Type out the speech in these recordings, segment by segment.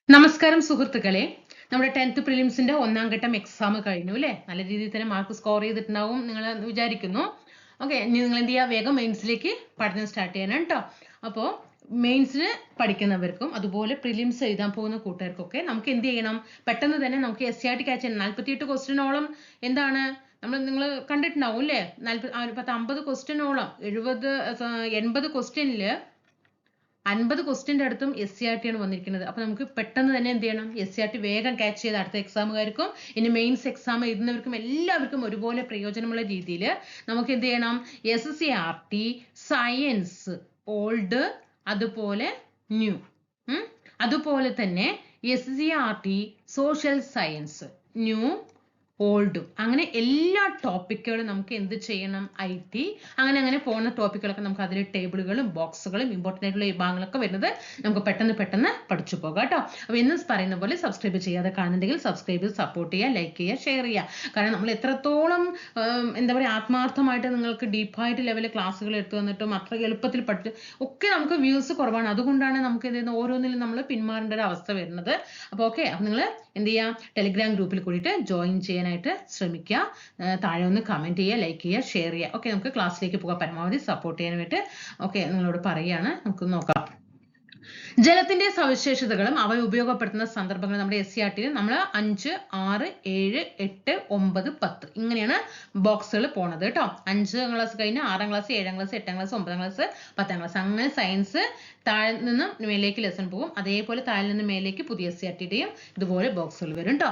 നമസ്കാരം സുഹൃത്തുക്കളെ, നമ്മുടെ 10th പ്രിലിംസിന്റെ ഒന്നാം ഘട്ടം എക്സാം കഴിഞ്ഞു അല്ലേ? നല്ല രീതിയിൽ തന്നെ മാർക്ക് സ്കോർ ചെയ്തിട്ടുണ്ടാവും നിങ്ങൾ വിചാരിക്കുന്നു. ഓക്കെ, ഇനി നിങ്ങൾ എന്ത് ചെയ്യുക, വേഗം മെയിൻസിലേക്ക് പഠനം സ്റ്റാർട്ട് ചെയ്യാനാണ് കേട്ടോ. അപ്പോൾ മെയിൻസിന് പഠിക്കുന്നവർക്കും അതുപോലെ പ്രിലിംസ് എഴുതാൻ പോകുന്ന കൂട്ടുകാർക്കൊക്കെ നമുക്ക് എന്ത് ചെയ്യണം, പെട്ടെന്ന് തന്നെ നമുക്ക് SCRT ക്യാച്ച് ചെയ്യണം. 48 ക്വസ്റ്റ്യനോളം എന്താണ് നിങ്ങൾ കണ്ടിട്ടുണ്ടാവും അല്ലേ? 50 ക്വസ്റ്റ്യനോളം 80 ക്വസ്റ്റ്യനിൽ 50 ക്വസ്റ്റ്യൻ്റെ അടുത്തും SCRT ആണ് വന്നിരിക്കുന്നത്. അപ്പോൾ നമുക്ക് പെട്ടെന്ന് തന്നെ എന്ത് ചെയ്യണം, SCRT വേഗം ക്യാച്ച് ചെയ്ത് അടുത്ത എക്സാമുകാർക്കും ഇനി മെയിൻസ് എക്സാം എഴുതുന്നവർക്കും എല്ലാവർക്കും ഒരുപോലെ പ്രയോജനമുള്ള രീതിയിൽ നമുക്ക് എന്ത് ചെയ്യണം, SCRT സയൻസ് ഓൾഡ് അതുപോലെ ന്യൂ, അതുപോലെ തന്നെ SCRT സോഷ്യൽ സയൻസ് ന്യൂ ഓൾഡും, അങ്ങനെ എല്ലാ ടോപ്പിക്കുകളും നമുക്ക് എന്ത് ചെയ്യണം, IT അങ്ങനെ പോകുന്ന ടോപ്പിക്കുകളൊക്കെ നമുക്ക് അതിൽ ടേബിളുകളും ബോക്സുകളും ഇമ്പോർട്ടൻ്റ് ആയിട്ടുള്ള വിഭാഗങ്ങളൊക്കെ വരുന്നത് നമുക്ക് പെട്ടെന്ന് പഠിച്ചു പോകാം കേട്ടോ. അപ്പോൾ ഇന്ന് പറയുന്ന പോലെ സബ്സ്ക്രൈബ് ചെയ്യാതെ കാണുന്നുണ്ടെങ്കിൽ സബ്സ്ക്രൈബ് ചെയ്ത് സപ്പോർട്ട് ചെയ്യുക, ലൈക്ക് ചെയ്യുക, ഷെയർ ചെയ്യുക. കാരണം നമ്മൾ എത്രത്തോളം എന്താ പറയുക ആത്മാർത്ഥമായിട്ട് നിങ്ങൾക്ക് ഡീപ്പായിട്ട് ലെവലിൽ ക്ലാസ്സുകൾ എടുത്തു വന്നിട്ടും അത്ര എളുപ്പത്തിൽ പഠിച്ച് ഒക്കെ നമുക്ക് വ്യൂസ് കുറവാണ്. അതുകൊണ്ടാണ് നമുക്ക് എന്ത് ചെയ്യുന്നത്, ഓരോന്നിലും നമ്മൾ പിന്മാറേണ്ട ഒരു അവസ്ഥ വരുന്നത്. അപ്പോൾ ഓക്കെ, അപ്പോൾ നിങ്ങൾ എന്ത് ചെയ്യുക, ടെലിഗ്രാം ഗ്രൂപ്പിൽ കൂടിയിട്ട് ജോയിൻ ചെയ്യാനായിട്ട് ശ്രമിക്കുക. താഴെ ഒന്ന് കമൻറ്റ് ചെയ്യുക, ലൈക്ക് ചെയ്യുക, ഷെയർ ചെയ്യുക. ഓക്കെ, നമുക്ക് ക്ലാസ്സിലേക്ക് പോകാം. പരമാവധി സപ്പോർട്ട് ചെയ്യാനായിട്ട് ഓക്കെ നിങ്ങളോട് പറയുകയാണ്. നമുക്ക് നോക്കാം. ജലത്തിന്റെ സവിശേഷതകളും അവ ഉപയോഗപ്പെടുത്തുന്ന സന്ദർഭങ്ങൾ നമ്മുടെ SCRT നമ്മൾ 5, 6, 7, 8, 9, 10 ഇങ്ങനെയാണ് ബോക്സുകൾ പോണത് കേട്ടോ. 5ാം ക്ലാസ് കഴിഞ്ഞ് 6ാം class, 7ാം class, 8ാം class, 9ാം class, 10ാം class, അങ്ങനെ സയൻസ് താഴെ നിന്ന് മേലേക്ക് ലെസൺ പോകും. അതേപോലെ താഴെ നിന്ന് മേലേക്ക് പുതിയ SCRTയുടെയും ഇതുപോലെ ബോക്സുകൾ വരും കേട്ടോ.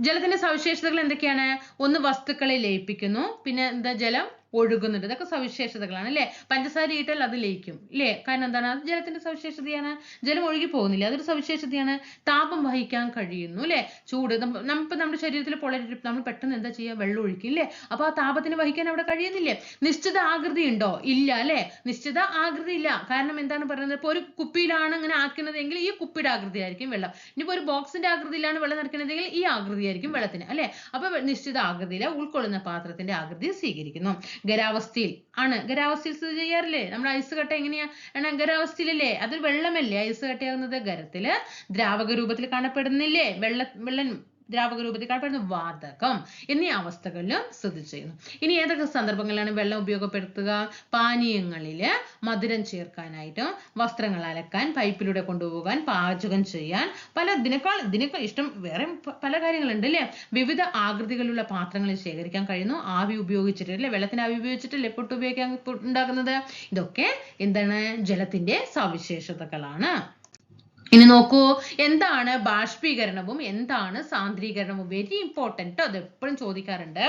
ജലത്തിന്റെ സവിശേഷതകൾ എന്തൊക്കെയാണ്? ഒന്ന്, വസ്തുക്കളെ ലയിപ്പിക്കുന്നു. പിന്നെ എന്താ, ജലം ഒഴുകുന്നുണ്ട്. ഇതൊക്കെ സവിശേഷതകളാണ് അല്ലേ? പഞ്ചസാര ഇട്ടാൽ അത് ലയിക്കും ഇല്ലേ? കാരണം എന്താണ്, അത് ജലത്തിന്റെ സവിശേഷതയാണ്. ജലം ഒഴുകി പോകുന്നില്ല, അതൊരു സവിശേഷതയാണ്. താപം വഹിക്കാൻ കഴിയുന്നു അല്ലേ? ചൂട് നമ്മുടെ ശരീരത്തിൽ പൊള്ളലേറ്റ് നമ്മൾ പെട്ടെന്ന് എന്താ ചെയ്യുക, വെള്ളം ഒഴിക്കും ഇല്ലേ? അപ്പൊ ആ താപത്തിന് വഹിക്കാൻ അവിടെ കഴിയുന്നില്ലേ? നിശ്ചിത ആകൃതി ഉണ്ടോ? ഇല്ല അല്ലേ? നിശ്ചിത ആകൃതി ഇല്ല. കാരണം എന്താണ് പറയുന്നത്, ഇപ്പൊ ഒരു കുപ്പിയിലാണ് ഇങ്ങനെ ആക്കുന്നതെങ്കിൽ ഈ കുപ്പിയുടെ ആകൃതി ആയിരിക്കും വെള്ളം. ഇനിയിപ്പോ ഒരു ബോക്സിന്റെ ആകൃതിയിലാണ് വെള്ളം നിറയ്ക്കുന്നതെങ്കിൽ ഈ ആകൃതി ആയിരിക്കും വെള്ളത്തിന് അല്ലെ? അപ്പൊ നിശ്ചിത ആകൃതിയിലെ ഉൾക്കൊള്ളുന്ന പാത്രത്തിന്റെ ആകൃതി സ്വീകരിക്കുന്നു. ഖരാവസ്ഥയിൽ ആണ്, ഖരാവസ്ഥയിൽ സ്ഥിതി ചെയ്യാറില്ലേ? നമ്മുടെ ഐസ് കട്ട എങ്ങനെയാ, ഖരാവസ്ഥയിലല്ലേ? അത് വെള്ളമല്ലേ ഐസ് കട്ടയാകുന്നത്? ഖരത്തില് ദ്രാവക രൂപത്തിൽ കാണപ്പെടുന്നില്ലേ? വെള്ളം ദ്രാവക രൂപത്തിൽ കാണപ്പെടുന്ന വാതകം എന്നീ അവസ്ഥകളിലും സ്ഥിതി ചെയ്യുന്നു. ഇനി ഏതൊക്കെ സന്ദർഭങ്ങളിലാണ് വെള്ളം ഉപയോഗപ്പെടുത്തുക? പാനീയങ്ങളില് മധുരം ചേർക്കാനായിട്ടും, വസ്ത്രങ്ങൾ അലക്കാൻ, പൈപ്പിലൂടെ കൊണ്ടുപോകാൻ, പാചകം ചെയ്യാൻ, ഇതിനേക്കാൾ ഇഷ്ടം വേറെ പല കാര്യങ്ങളുണ്ട് അല്ലേ? വിവിധ ആകൃതികളുള്ള പാത്രങ്ങളിൽ ശേഖരിക്കാൻ കഴിയുന്നു. ആവി ഉപയോഗിച്ചിട്ട് അല്ലേ, വെള്ളത്തിന് ആവി ഉപയോഗിച്ചിട്ടല്ലേ പൊട്ട് ഉപയോഗിക്കാൻ ഉണ്ടാക്കുന്നത്. ഇതൊക്കെ എന്താണ്, ജലത്തിന്റെ സവിശേഷതകളാണ്. ഇനി നോക്കൂ, എന്താണ് ബാഷ്പീകരണവും എന്താണ് സാന്ദ്രീകരണവും? വെരി ഇമ്പോർട്ടന്റ്, അത് എപ്പോഴും ചോദിക്കാറുണ്ട്.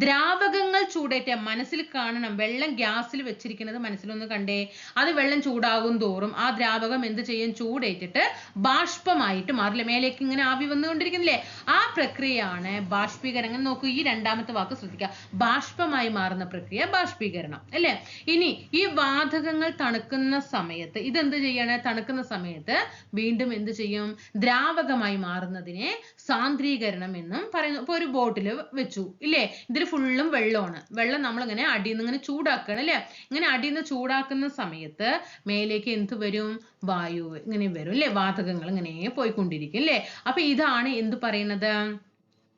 ദ്രാവകങ്ങൾ ചൂടേറ്റ, മനസ്സിൽ കാണണം, വെള്ളം ഗ്യാസിൽ വെച്ചിരിക്കുന്നത് മനസ്സിലൊന്ന് കണ്ടേ. അത് വെള്ളം ചൂടാകും തോറും ആ ദ്രാവകം എന്ത് ചെയ്യും, ചൂടേറ്റിട്ട് ബാഷ്പമായിട്ട് മാറില്ലേ? മേലേക്ക് ഇങ്ങനെ ആവി വന്നുകൊണ്ടിരിക്കുന്നില്ലേ? ആ പ്രക്രിയയാണ് ബാഷ്പീകരണം. നോക്കൂ, ഈ രണ്ടാമത്തെ വാക്ക് ശ്രദ്ധിക്കുക, ബാഷ്പമായി മാറുന്ന പ്രക്രിയ ബാഷ്പീകരണം അല്ലേ? ഇനി ഈ വാതകങ്ങൾ തണുക്കുന്ന സമയത്ത് ഇതെന്ത് ചെയ്യാണ്, തണുക്കുന്ന സമയത്ത് വീണ്ടും എന്ത് ചെയ്യും, ദ്രാവകമായി മാറുന്നതിനെ സാന്ദ്രീകരണം എന്നും പറയുന്നു. ഇപ്പൊ ഒരു ബോട്ടിൽ വെച്ചു ഇല്ലേ, ഇതിൽ ഫുള്ളും വെള്ളമാണ്. വെള്ളം നമ്മളിങ്ങനെ അടിയിൽ നിന്ന് ഇങ്ങനെ ചൂടാക്കണം അല്ലേ? ഇങ്ങനെ അടിയിൽ നിന്ന് ചൂടാക്കുന്ന സമയത്ത് മേലേക്ക് എന്ത് വരും, വായു ഇങ്ങനെ വരും അല്ലേ? വാതകങ്ങൾ ഇങ്ങനെ പോയിക്കൊണ്ടിരിക്കും അല്ലേ? അപ്പൊ ഇതാണ് എന്ത് പറയുന്നത്,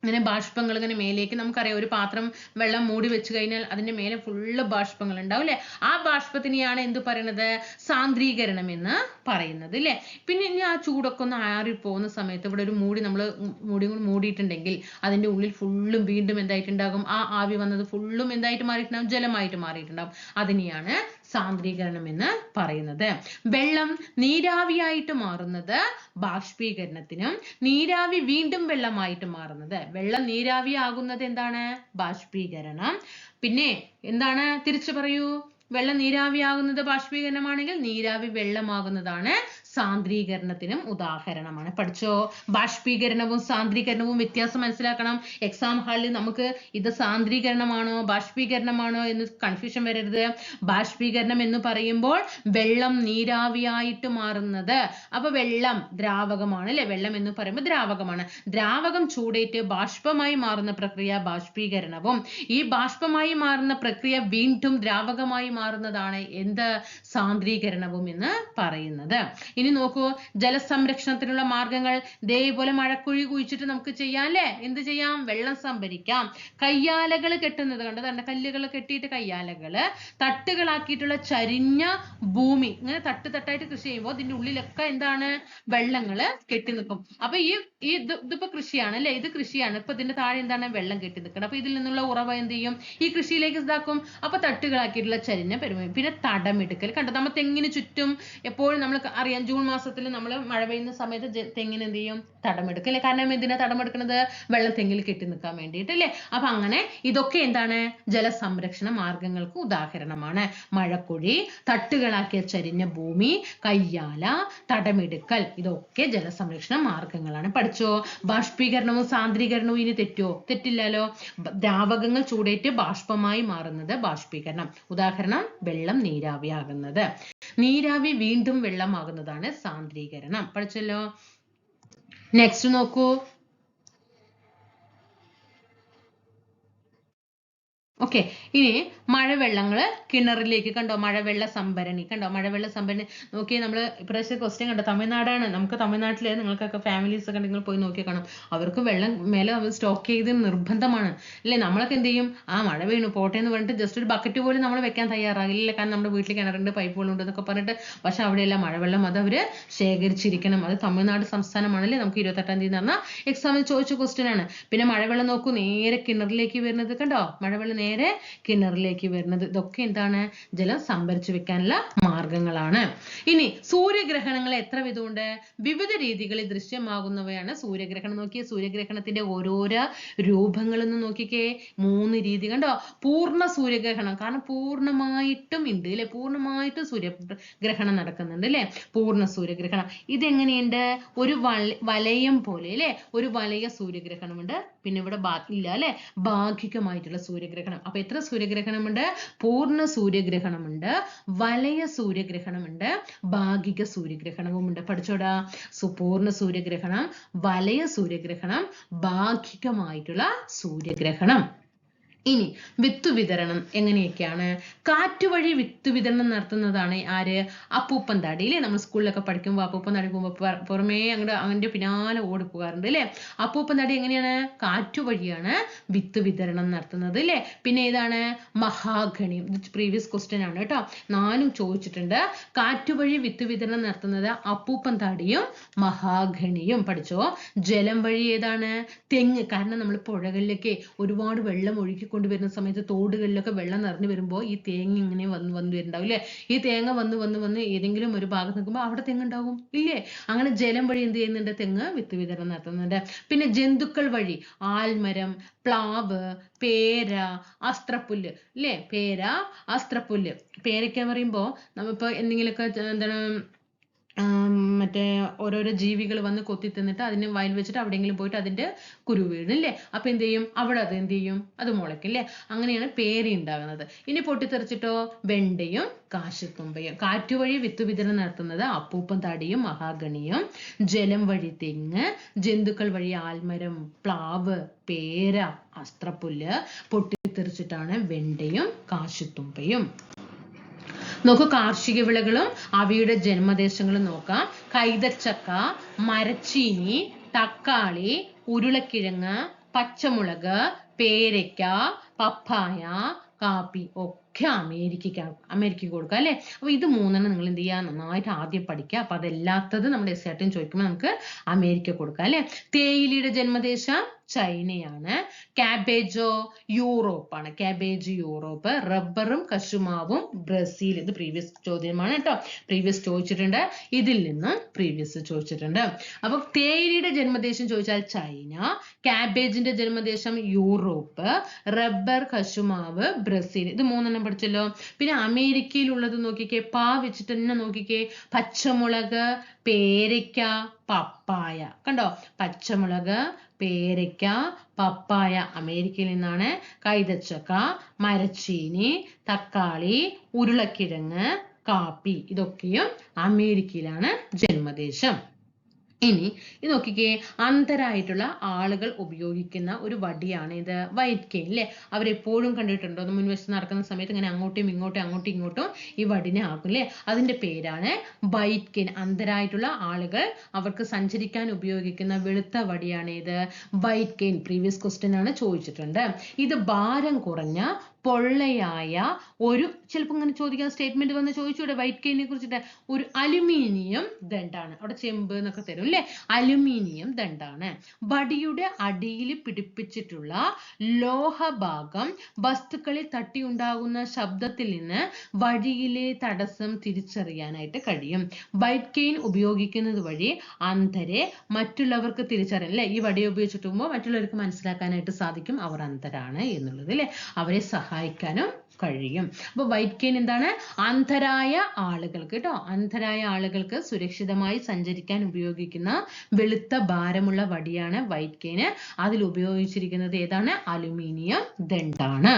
ഇങ്ങനെ ബാഷ്പങ്ങൾ ഇങ്ങനെ മേലേക്ക്, നമുക്കറിയാം ഒരു പാത്രം വെള്ളം മൂടി വെച്ച് കഴിഞ്ഞാൽ അതിന്റെ മേലെ ഫുള്ള് ബാഷ്പങ്ങൾ ഉണ്ടാവും അല്ലെ? ആ ബാഷ്പത്തിനെയാണ് എന്ത് പറയുന്നത്, സാന്ദ്രീകരണം എന്ന് പറയുന്നത് അല്ലെ? പിന്നെ ഇനി ആ ചൂടൊക്കെ ഒന്ന് ആറിപ്പോകുന്ന സമയത്ത് ഇവിടെ ഒരു നമ്മൾ മൂടിയിട്ടുണ്ടെങ്കിൽ അതിന്റെ ഉള്ളിൽ ഫുള്ളും വീണ്ടും എന്തായിട്ടുണ്ടാകും, ആ ആവി വന്നത് ഫുള്ളും എന്തായിട്ട് മാറിയിട്ടുണ്ടാകും, ജലമായിട്ട് മാറിയിട്ടുണ്ടാകും. അതിനെയാണ് സാന്ദ്രീകരണം എന്ന് പറയുന്നത്. വെള്ളം നീരാവിയായിട്ട് മാറുന്നത് ബാഷ്പീകരണത്തിനും, നീരാവി വീണ്ടും വെള്ളമായിട്ട് മാറുന്നത്, വെള്ളം നീരാവി ആകുന്നത് എന്താണ്, ബാഷ്പീകരണം. പിന്നെ എന്താണ്, തിരിച്ചു പറയൂ, വെള്ളം നീരാവിയാകുന്നത് ബാഷ്പീകരണമാണെങ്കിൽ നീരാവി വെള്ളമാകുന്നതാണ് സാന്ദ്രീകരണത്തിനും ഉദാഹരണമാണ്. പഠിച്ചോ? ബാഷ്പീകരണവും സാന്ദ്രീകരണവും വ്യത്യാസം മനസ്സിലാക്കണം. എക്സാം ഹാളിൽ നമുക്ക് ഇത് സാന്ദ്രീകരണമാണോ ബാഷ്പീകരണമാണോ എന്ന് കൺഫ്യൂഷൻ വരരുത്. ബാഷ്പീകരണം എന്ന് പറയുമ്പോൾ വെള്ളം നീരാവിയായിട്ട് മാറുന്നത്. അപ്പൊ വെള്ളം ദ്രാവകമാണ് അല്ലെ? വെള്ളം എന്ന് പറയുമ്പോൾ ദ്രാവകമാണ്. ദ്രാവകം ചൂടേറ്റ് ബാഷ്പമായി മാറുന്ന പ്രക്രിയ ബാഷ്പീകരണവും, ഈ ബാഷ്പമായി മാറുന്ന പ്രക്രിയ വീണ്ടും ദ്രാവകമായി മാറുന്നതാണ് എന്ത്, സാന്ദ്രീകരണവും എന്ന് പറയുന്നത്. ഇനി ഇനി നോക്കൂ, ജലസംരക്ഷണത്തിനുള്ള മാർഗങ്ങൾ ഇതേപോലെ മഴക്കുഴി കുഴിച്ചിട്ട് നമുക്ക് ചെയ്യാം അല്ലേ? എന്ത് ചെയ്യാം? വെള്ളം സംഭരിക്കാം. കയ്യാലകൾ കെട്ടുന്നത് കണ്ടോ? കല്ലുകൾ കെട്ടിയിട്ട് കയ്യാലകള്, തട്ടുകളാക്കിയിട്ടുള്ള ചരിഞ്ഞ ഭൂമി, ഇങ്ങനെ തട്ടായിട്ട് കൃഷി ചെയ്യുമ്പോൾ ഇതിന്റെ ഉള്ളിലൊക്കെ എന്താണ്? വെള്ളങ്ങള് കെട്ടി നിൽക്കും. അപ്പൊ ഇതിപ്പോ കൃഷിയാണ് അല്ലെ? ഇത് കൃഷിയാണ്. ഇപ്പൊ ഇതിന്റെ താഴെ എന്താണ്? വെള്ളം കെട്ടി നിൽക്കണം. അപ്പൊ ഇതിൽ നിന്നുള്ള ഉറവ എന്ത് ചെയ്യും? ഈ കൃഷിയിലേക്ക് ഇതാക്കും. അപ്പൊ തട്ടുകളാക്കിയിട്ടുള്ള ചരിഞ്ഞ പെരുമയും. പിന്നെ തടമെടുക്കൽ കണ്ടോ? നമ്മൾ തെങ്ങിന് ചുറ്റും എപ്പോഴും നമ്മൾ അറിയാം, ജൂൺ മാസത്തിൽ നമ്മൾ മഴ പെയ്യുന്ന സമയത്ത് തെങ്ങിന് എന്ത് ചെയ്യും? തടമെടുക്കും അല്ലെ? കാരണം എന്തിനാ തടമെടുക്കുന്നത്? വെള്ളം തെങ്ങിൽ കെട്ടി നിൽക്കാൻ വേണ്ടിയിട്ട് അല്ലെ? അപ്പൊ അങ്ങനെ ഇതൊക്കെ എന്താണ്? ജലസംരക്ഷണ മാർഗങ്ങൾക്ക് ഉദാഹരണമാണ്. മഴക്കുഴി, തട്ടുകളാക്കിയ ചരിഞ്ഞ ഭൂമി, കയ്യാല, തടമെടുക്കൽ, ഇതൊക്കെ ജലസംരക്ഷണ മാർഗങ്ങളാണ്. പഠിച്ചോ? ബാഷ്പീകരണവും സാന്ദ്രീകരണവും ഇനി തെറ്റോ? തെറ്റില്ലല്ലോ. ദ്രാവകങ്ങൾ ചൂടേറ്റ് ബാഷ്പമായി മാറുന്നത് ബാഷ്പീകരണം. ഉദാഹരണം, വെള്ളം നീരാവിയാകുന്നത്. നീരാവി വീണ്ടും വെള്ളമാകുന്നതാണ് സാന്ദ്രീകരണം. പഠിച്ചല്ലോ. നെക്സ്റ്റ് നോക്കൂ. ഓക്കെ, ഇനി മഴവെള്ളങ്ങൾ കിണറിലേക്ക് കണ്ടോ? മഴവെള്ള സംഭരണി കണ്ടോ? മഴവെള്ള സംഭരണി നോക്കി. നമ്മൾ ഇപ്രാവശ്യം ക്വസ്റ്റ്യൻ കണ്ടോ? തമിഴ്നാടാണ്. നമുക്ക് തമിഴ്നാട്ടിലെ നിങ്ങൾക്കൊക്കെ ഫാമിലീസ് ഒക്കെ നിങ്ങൾ പോയി നോക്കി കാണും. അവർക്ക് വെള്ളം മേലെ സ്റ്റോക്ക് ചെയ്ത് നിർബന്ധമാണ് അല്ലേ? നമ്മളൊക്കെ എന്ത് ചെയ്യും? ആ മഴ വീണു പോട്ടെ എന്ന് പറഞ്ഞിട്ട് ജസ്റ്റ് ഒരു ബക്കറ്റ് പോലും നമ്മൾ വെക്കാൻ തയ്യാറാകില്ല. കാരണം നമ്മുടെ വീട്ടിൽ കിണറുണ്ട്, പൈപ്പുകളുണ്ട് എന്നൊക്കെ പറഞ്ഞിട്ട്. പക്ഷെ അവിടെയല്ല, മഴവെള്ളം അത് അവര് ശേഖരിച്ചിരിക്കണം. അത് തമിഴ്നാട് സംസ്ഥാനമാണല്ലേ. നമുക്ക് 28-ാം തീയതി നടന്ന എക്സാമിൽ ചോദിച്ച ക്വസ്റ്റ്യൻ ആണ്. പിന്നെ മഴവെള്ളം നോക്കൂ, നേരെ കിണറിലേക്ക് വരുന്നത് കണ്ടോ? മഴവെള്ളം നേരെ കിണറിലേക്ക് വരുന്നത്. ഇതൊക്കെ എന്താണ്? ജലം സംഭരിച്ചു വെക്കാനുള്ള മാർഗങ്ങളാണ്. ഇനി സൂര്യഗ്രഹണങ്ങൾ എത്ര വിധമുണ്ട്? വിവിധ രീതികളിൽ ദൃശ്യമാകുന്നവയാണ് സൂര്യഗ്രഹണം. നോക്കിയേ, സൂര്യഗ്രഹണത്തിന്റെ ഓരോരോ രൂപങ്ങളൊന്നും നോക്കിക്കേ. 3 രീതി കണ്ടോ? പൂർണ്ണ സൂര്യഗ്രഹണം, കാരണം പൂർണ്ണമായിട്ടും ഉണ്ട് അല്ലെ? പൂർണ്ണമായിട്ടും സൂര്യഗ്രഹണം നടക്കുന്നുണ്ട് അല്ലെ? പൂർണ്ണ സൂര്യഗ്രഹണം ഇതെങ്ങനെയുണ്ട്? ഒരു വലയം പോലെ അല്ലെ? ഒരു വലയ സൂര്യഗ്രഹണമുണ്ട്. പിന്നെ ഇവിടെ ഇല്ല അല്ലെ? ഭാഗികമായിട്ടുള്ള സൂര്യഗ്രഹണം. അപ്പൊ എത്ര സൂര്യഗ്രഹണമുണ്ട്? പൂർണ്ണ സൂര്യഗ്രഹണമുണ്ട്, വലയ സൂര്യഗ്രഹണമുണ്ട്, ഭാഗിക സൂര്യഗ്രഹണവുമുണ്ട്. പഠിച്ചോടാ. പൂർണ്ണ സൂര്യഗ്രഹണം, വലയ സൂര്യഗ്രഹണം, ഭാഗികമായിട്ടുള്ള സൂര്യഗ്രഹണം. ഇനി വിത്ത് വിതരണം എങ്ങനെയൊക്കെയാണ്? കാറ്റുവഴി വിത്ത് വിതരണം നടത്തുന്നതാണ് ആര്? അപ്പൂപ്പൻ താടി അല്ലേ? നമ്മൾ സ്കൂളിലൊക്കെ പഠിക്കുമ്പോൾ അപ്പൂപ്പൻ താടി പോകുമ്പോൾ പുറമേ അവന്റെ പിന്നാലെ ഓടിപ്പോകാറുണ്ട് അല്ലേ? അപ്പൂപ്പൻ താടി എങ്ങനെയാണ്? കാറ്റുവഴിയാണ് വിത്ത് വിതരണം നടത്തുന്നത് അല്ലേ? പിന്നെ ഏതാണ്? മഹാഗണി. ഇത് പ്രീവിയസ് ക്വസ്റ്റ്യൻ ആണ് കേട്ടോ. 4 ചോദിച്ചിട്ടുണ്ട്. കാറ്റുവഴി വിത്ത് വിതരണം നടത്തുന്നത് അപ്പൂപ്പൻ താടിയും മഹാഗണിയും. പഠിച്ചോ. ജലം വഴി ഏതാണ്? തെങ്ങ്. കാരണം നമ്മൾ പുഴകളിലൊക്കെ ഒരുപാട് വെള്ളം ഒഴുക്കി കൊണ്ടുവരുന്ന സമയത്ത് തോടുകളിലൊക്കെ വെള്ളം നിറഞ്ഞു വരുമ്പോൾ ഈ തേങ്ങ ഇങ്ങനെ വന്ന് വരുന്നുണ്ടാവും അല്ലേ? ഈ തേങ്ങ വന്ന് ഏതെങ്കിലും ഒരു ഭാഗത്ത് നിൽക്കുമ്പോൾ അവിടെ തെങ്ങുണ്ടാവും ഇല്ലേ? അങ്ങനെ ജലം വഴി എന്ത് ചെയ്യുന്നുണ്ട്? തെങ്ങ് വിത്ത് വിതരണം നടത്തുന്നുണ്ട്. പിന്നെ ജന്തുക്കൾ വഴി ആൽമരം, പ്ലാവ്, പേര, അസ്ത്രപ്പുല്ല് അല്ലേ? പേര, അസ്ത്രപ്പുല്ല്. പേരയ്ക്ക പറയുമ്പോൾ നമ്മളിപ്പോ എന്തെങ്കിലുമൊക്കെ എന്താണ് മറ്റേ ഓരോരോ ജീവികൾ വന്ന് കൊത്തി തിന്നിട്ട് അതിന് വായിൽ വെച്ചിട്ട് അവിടെയെങ്കിലും പോയിട്ട് അതിന്റെ കുരു വീണില്ലേ? അപ്പൊ എന്ത് ചെയ്യും? അവിടെ അത് എന്ത് ചെയ്യും? അത് മുളയ്ക്കും അല്ലേ? അങ്ങനെയാണ് പേര ഉണ്ടാകുന്നത്. ഇനി പൊട്ടിത്തെറിച്ചിട്ടോ? വെണ്ടയും കാശിത്തുമ്പയും. കാറ്റുവഴി വിത്ത് വിതരണം നടത്തുന്നത് അപ്പൂപ്പൻ താടിയും മഹാഗണിയും. ജലം വഴി തെങ്ങ്, ജന്തുക്കൾ വഴി ആൽമരം, പ്ലാവ്, പേര, അസ്ത്രപ്പുല്ല്. പൊട്ടിത്തെറിച്ചിട്ടാണ് വെണ്ടയും കാശിത്തുമ്പയും. നോക്കൂ, കാർഷിക വിളകളും അവയുടെ ജന്മദേശങ്ങളും നോക്കാം. കൈതച്ചക്ക, മരച്ചീനി, തക്കാളി, ഉരുളക്കിഴങ്ങ്, പച്ചമുളക്, പേരയ്ക്ക, പപ്പായ, കാപ്പി ഒക്കെ അമേരിക്കയ്ക്ക് കൊടുക്കുക അല്ലെ? അപ്പൊ ഇത് 3 നിങ്ങൾ എന്ത് ചെയ്യുക? നന്നായിട്ട് ആദ്യം പഠിക്കുക. അപ്പൊ അതല്ലാത്തത് നമ്മുടെ എസ്സേർട്ടും ചോദിക്കുമ്പോൾ നമുക്ക് അമേരിക്ക കൊടുക്കാം അല്ലെ? തേയിലയുടെ ജന്മദേശം ചൈനയാണ്. കാബേജോ? യൂറോപ്പാണ്. Cabbage Europe. റബ്ബറും കശുമാവും ബ്രസീൽ. ഇത് പ്രീവിയസ് ചോദ്യമാണ് കേട്ടോ. പ്രീവിയസ് ചോദിച്ചിട്ടുണ്ട്. ഇതിൽ നിന്നും പ്രീവിയസ് ചോദിച്ചിട്ടുണ്ട്. അപ്പൊ തേയിലയുടെ ജന്മദേശം ചോദിച്ചാൽ ചൈന, കാബേജിന്റെ ജന്മദേശം യൂറോപ്പ്, റബ്ബർ, കശുമാവ്, ബ്രസീൽ. ഇത് 3 പഠിച്ചല്ലോ. പിന്നെ അമേരിക്കയിലുള്ളത് നോക്കിക്കേ. വെച്ചിട്ട് തന്നെ നോക്കിക്കേ. പച്ചമുളക്, പേരയ്ക്ക, പപ്പായ. കണ്ടോ? പച്ചമുളക്, പേരയ്ക്ക, പപ്പായ അമേരിക്കയിൽ നിന്നാണ്. കൈതച്ചക്ക, മരച്ചീനി, തക്കാളി, ഉരുളക്കിഴങ്ങ്, കാപ്പി ഇതൊക്കെയും അമേരിക്കയിലാണ് ജന്മദേശം. ഇനി ഇത് നോക്കിക്കേ, അന്ധരായിട്ടുള്ള ആളുകൾ ഉപയോഗിക്കുന്ന ഒരു വടിയാണ് ഇത് വൈറ്റ് കെയിൻ അല്ലേ. അവരെപ്പോഴും കണ്ടിട്ടുണ്ടോ, മുൻവശത്ത് നടക്കുന്ന സമയത്ത് ഇങ്ങനെ അങ്ങോട്ടും ഇങ്ങോട്ടും ഈ വടിനെ ആക്കും അല്ലേ. അതിന്റെ പേരാണ് വൈറ്റ് കെയിൻ. അന്ധരായിട്ടുള്ള ആളുകൾ അവർക്ക് സഞ്ചരിക്കാൻ ഉപയോഗിക്കുന്ന വെളുത്ത വടിയാണ് ഇത് വൈറ്റ് കെയിൻ. പ്രീവിയസ് ക്വസ്റ്റ്യൻ ആണ്, ചോദിച്ചിട്ടുണ്ട്. ഇത് ഭാരം കുറഞ്ഞ പൊള്ളയായ ഒരു, ചിലപ്പോൾ ഇങ്ങനെ ചോദിക്കുന്ന സ്റ്റേറ്റ്മെന്റ് വന്ന് ചോദിച്ചൂടെ വൈറ്റ് കെയിനെ കുറിച്ചിട്ട്, ഒരു അലുമിനിയം ദണ്ഡാണ്. അവിടെ ചെമ്പ് എന്നൊക്കെ തരും അല്ലേ, അലുമിനിയം ദണ്ഡാണ്. വടിയുടെ അടിയിൽ പിടിപ്പിച്ചിട്ടുള്ള ലോഹഭാഗം വസ്തുക്കളിൽ തട്ടി ഉണ്ടാകുന്ന ശബ്ദത്തിൽ നിന്ന് വടിയിലെ തടസ്സം തിരിച്ചറിയാനായിട്ട് കഴിയും. വൈറ്റ് കെയിൻ ഉപയോഗിക്കുന്നത് വഴി അന്ധരെ മറ്റുള്ളവർക്ക് തിരിച്ചറിയാൻ അല്ലേ, ഈ വടി ഉപയോഗിച്ചിട്ടുമ്പോൾ മറ്റുള്ളവർക്ക് മനസ്സിലാക്കാനായിട്ട് സാധിക്കും അവർ അന്ധരാണ് എന്നുള്ളത് അല്ലേ, അവരെ സഹായിക്കാനും കഴിയും. അപ്പൊ വൈറ്റ് കെയിൻ എന്താണ്, അന്ധരായ ആളുകൾക്ക് കേട്ടോ, അന്ധരായ ആളുകൾക്ക് സുരക്ഷിതമായി സഞ്ചരിക്കാൻ ഉപയോഗിക്കുന്ന വെളുത്ത ഭാരമുള്ള വടിയാണ് വൈറ്റ് കെയിൻ. അതിൽ ഉപയോഗിച്ചിരിക്കുന്നത് ഏതാണ്, അലുമിനിയം ദണ്ഡാണ്.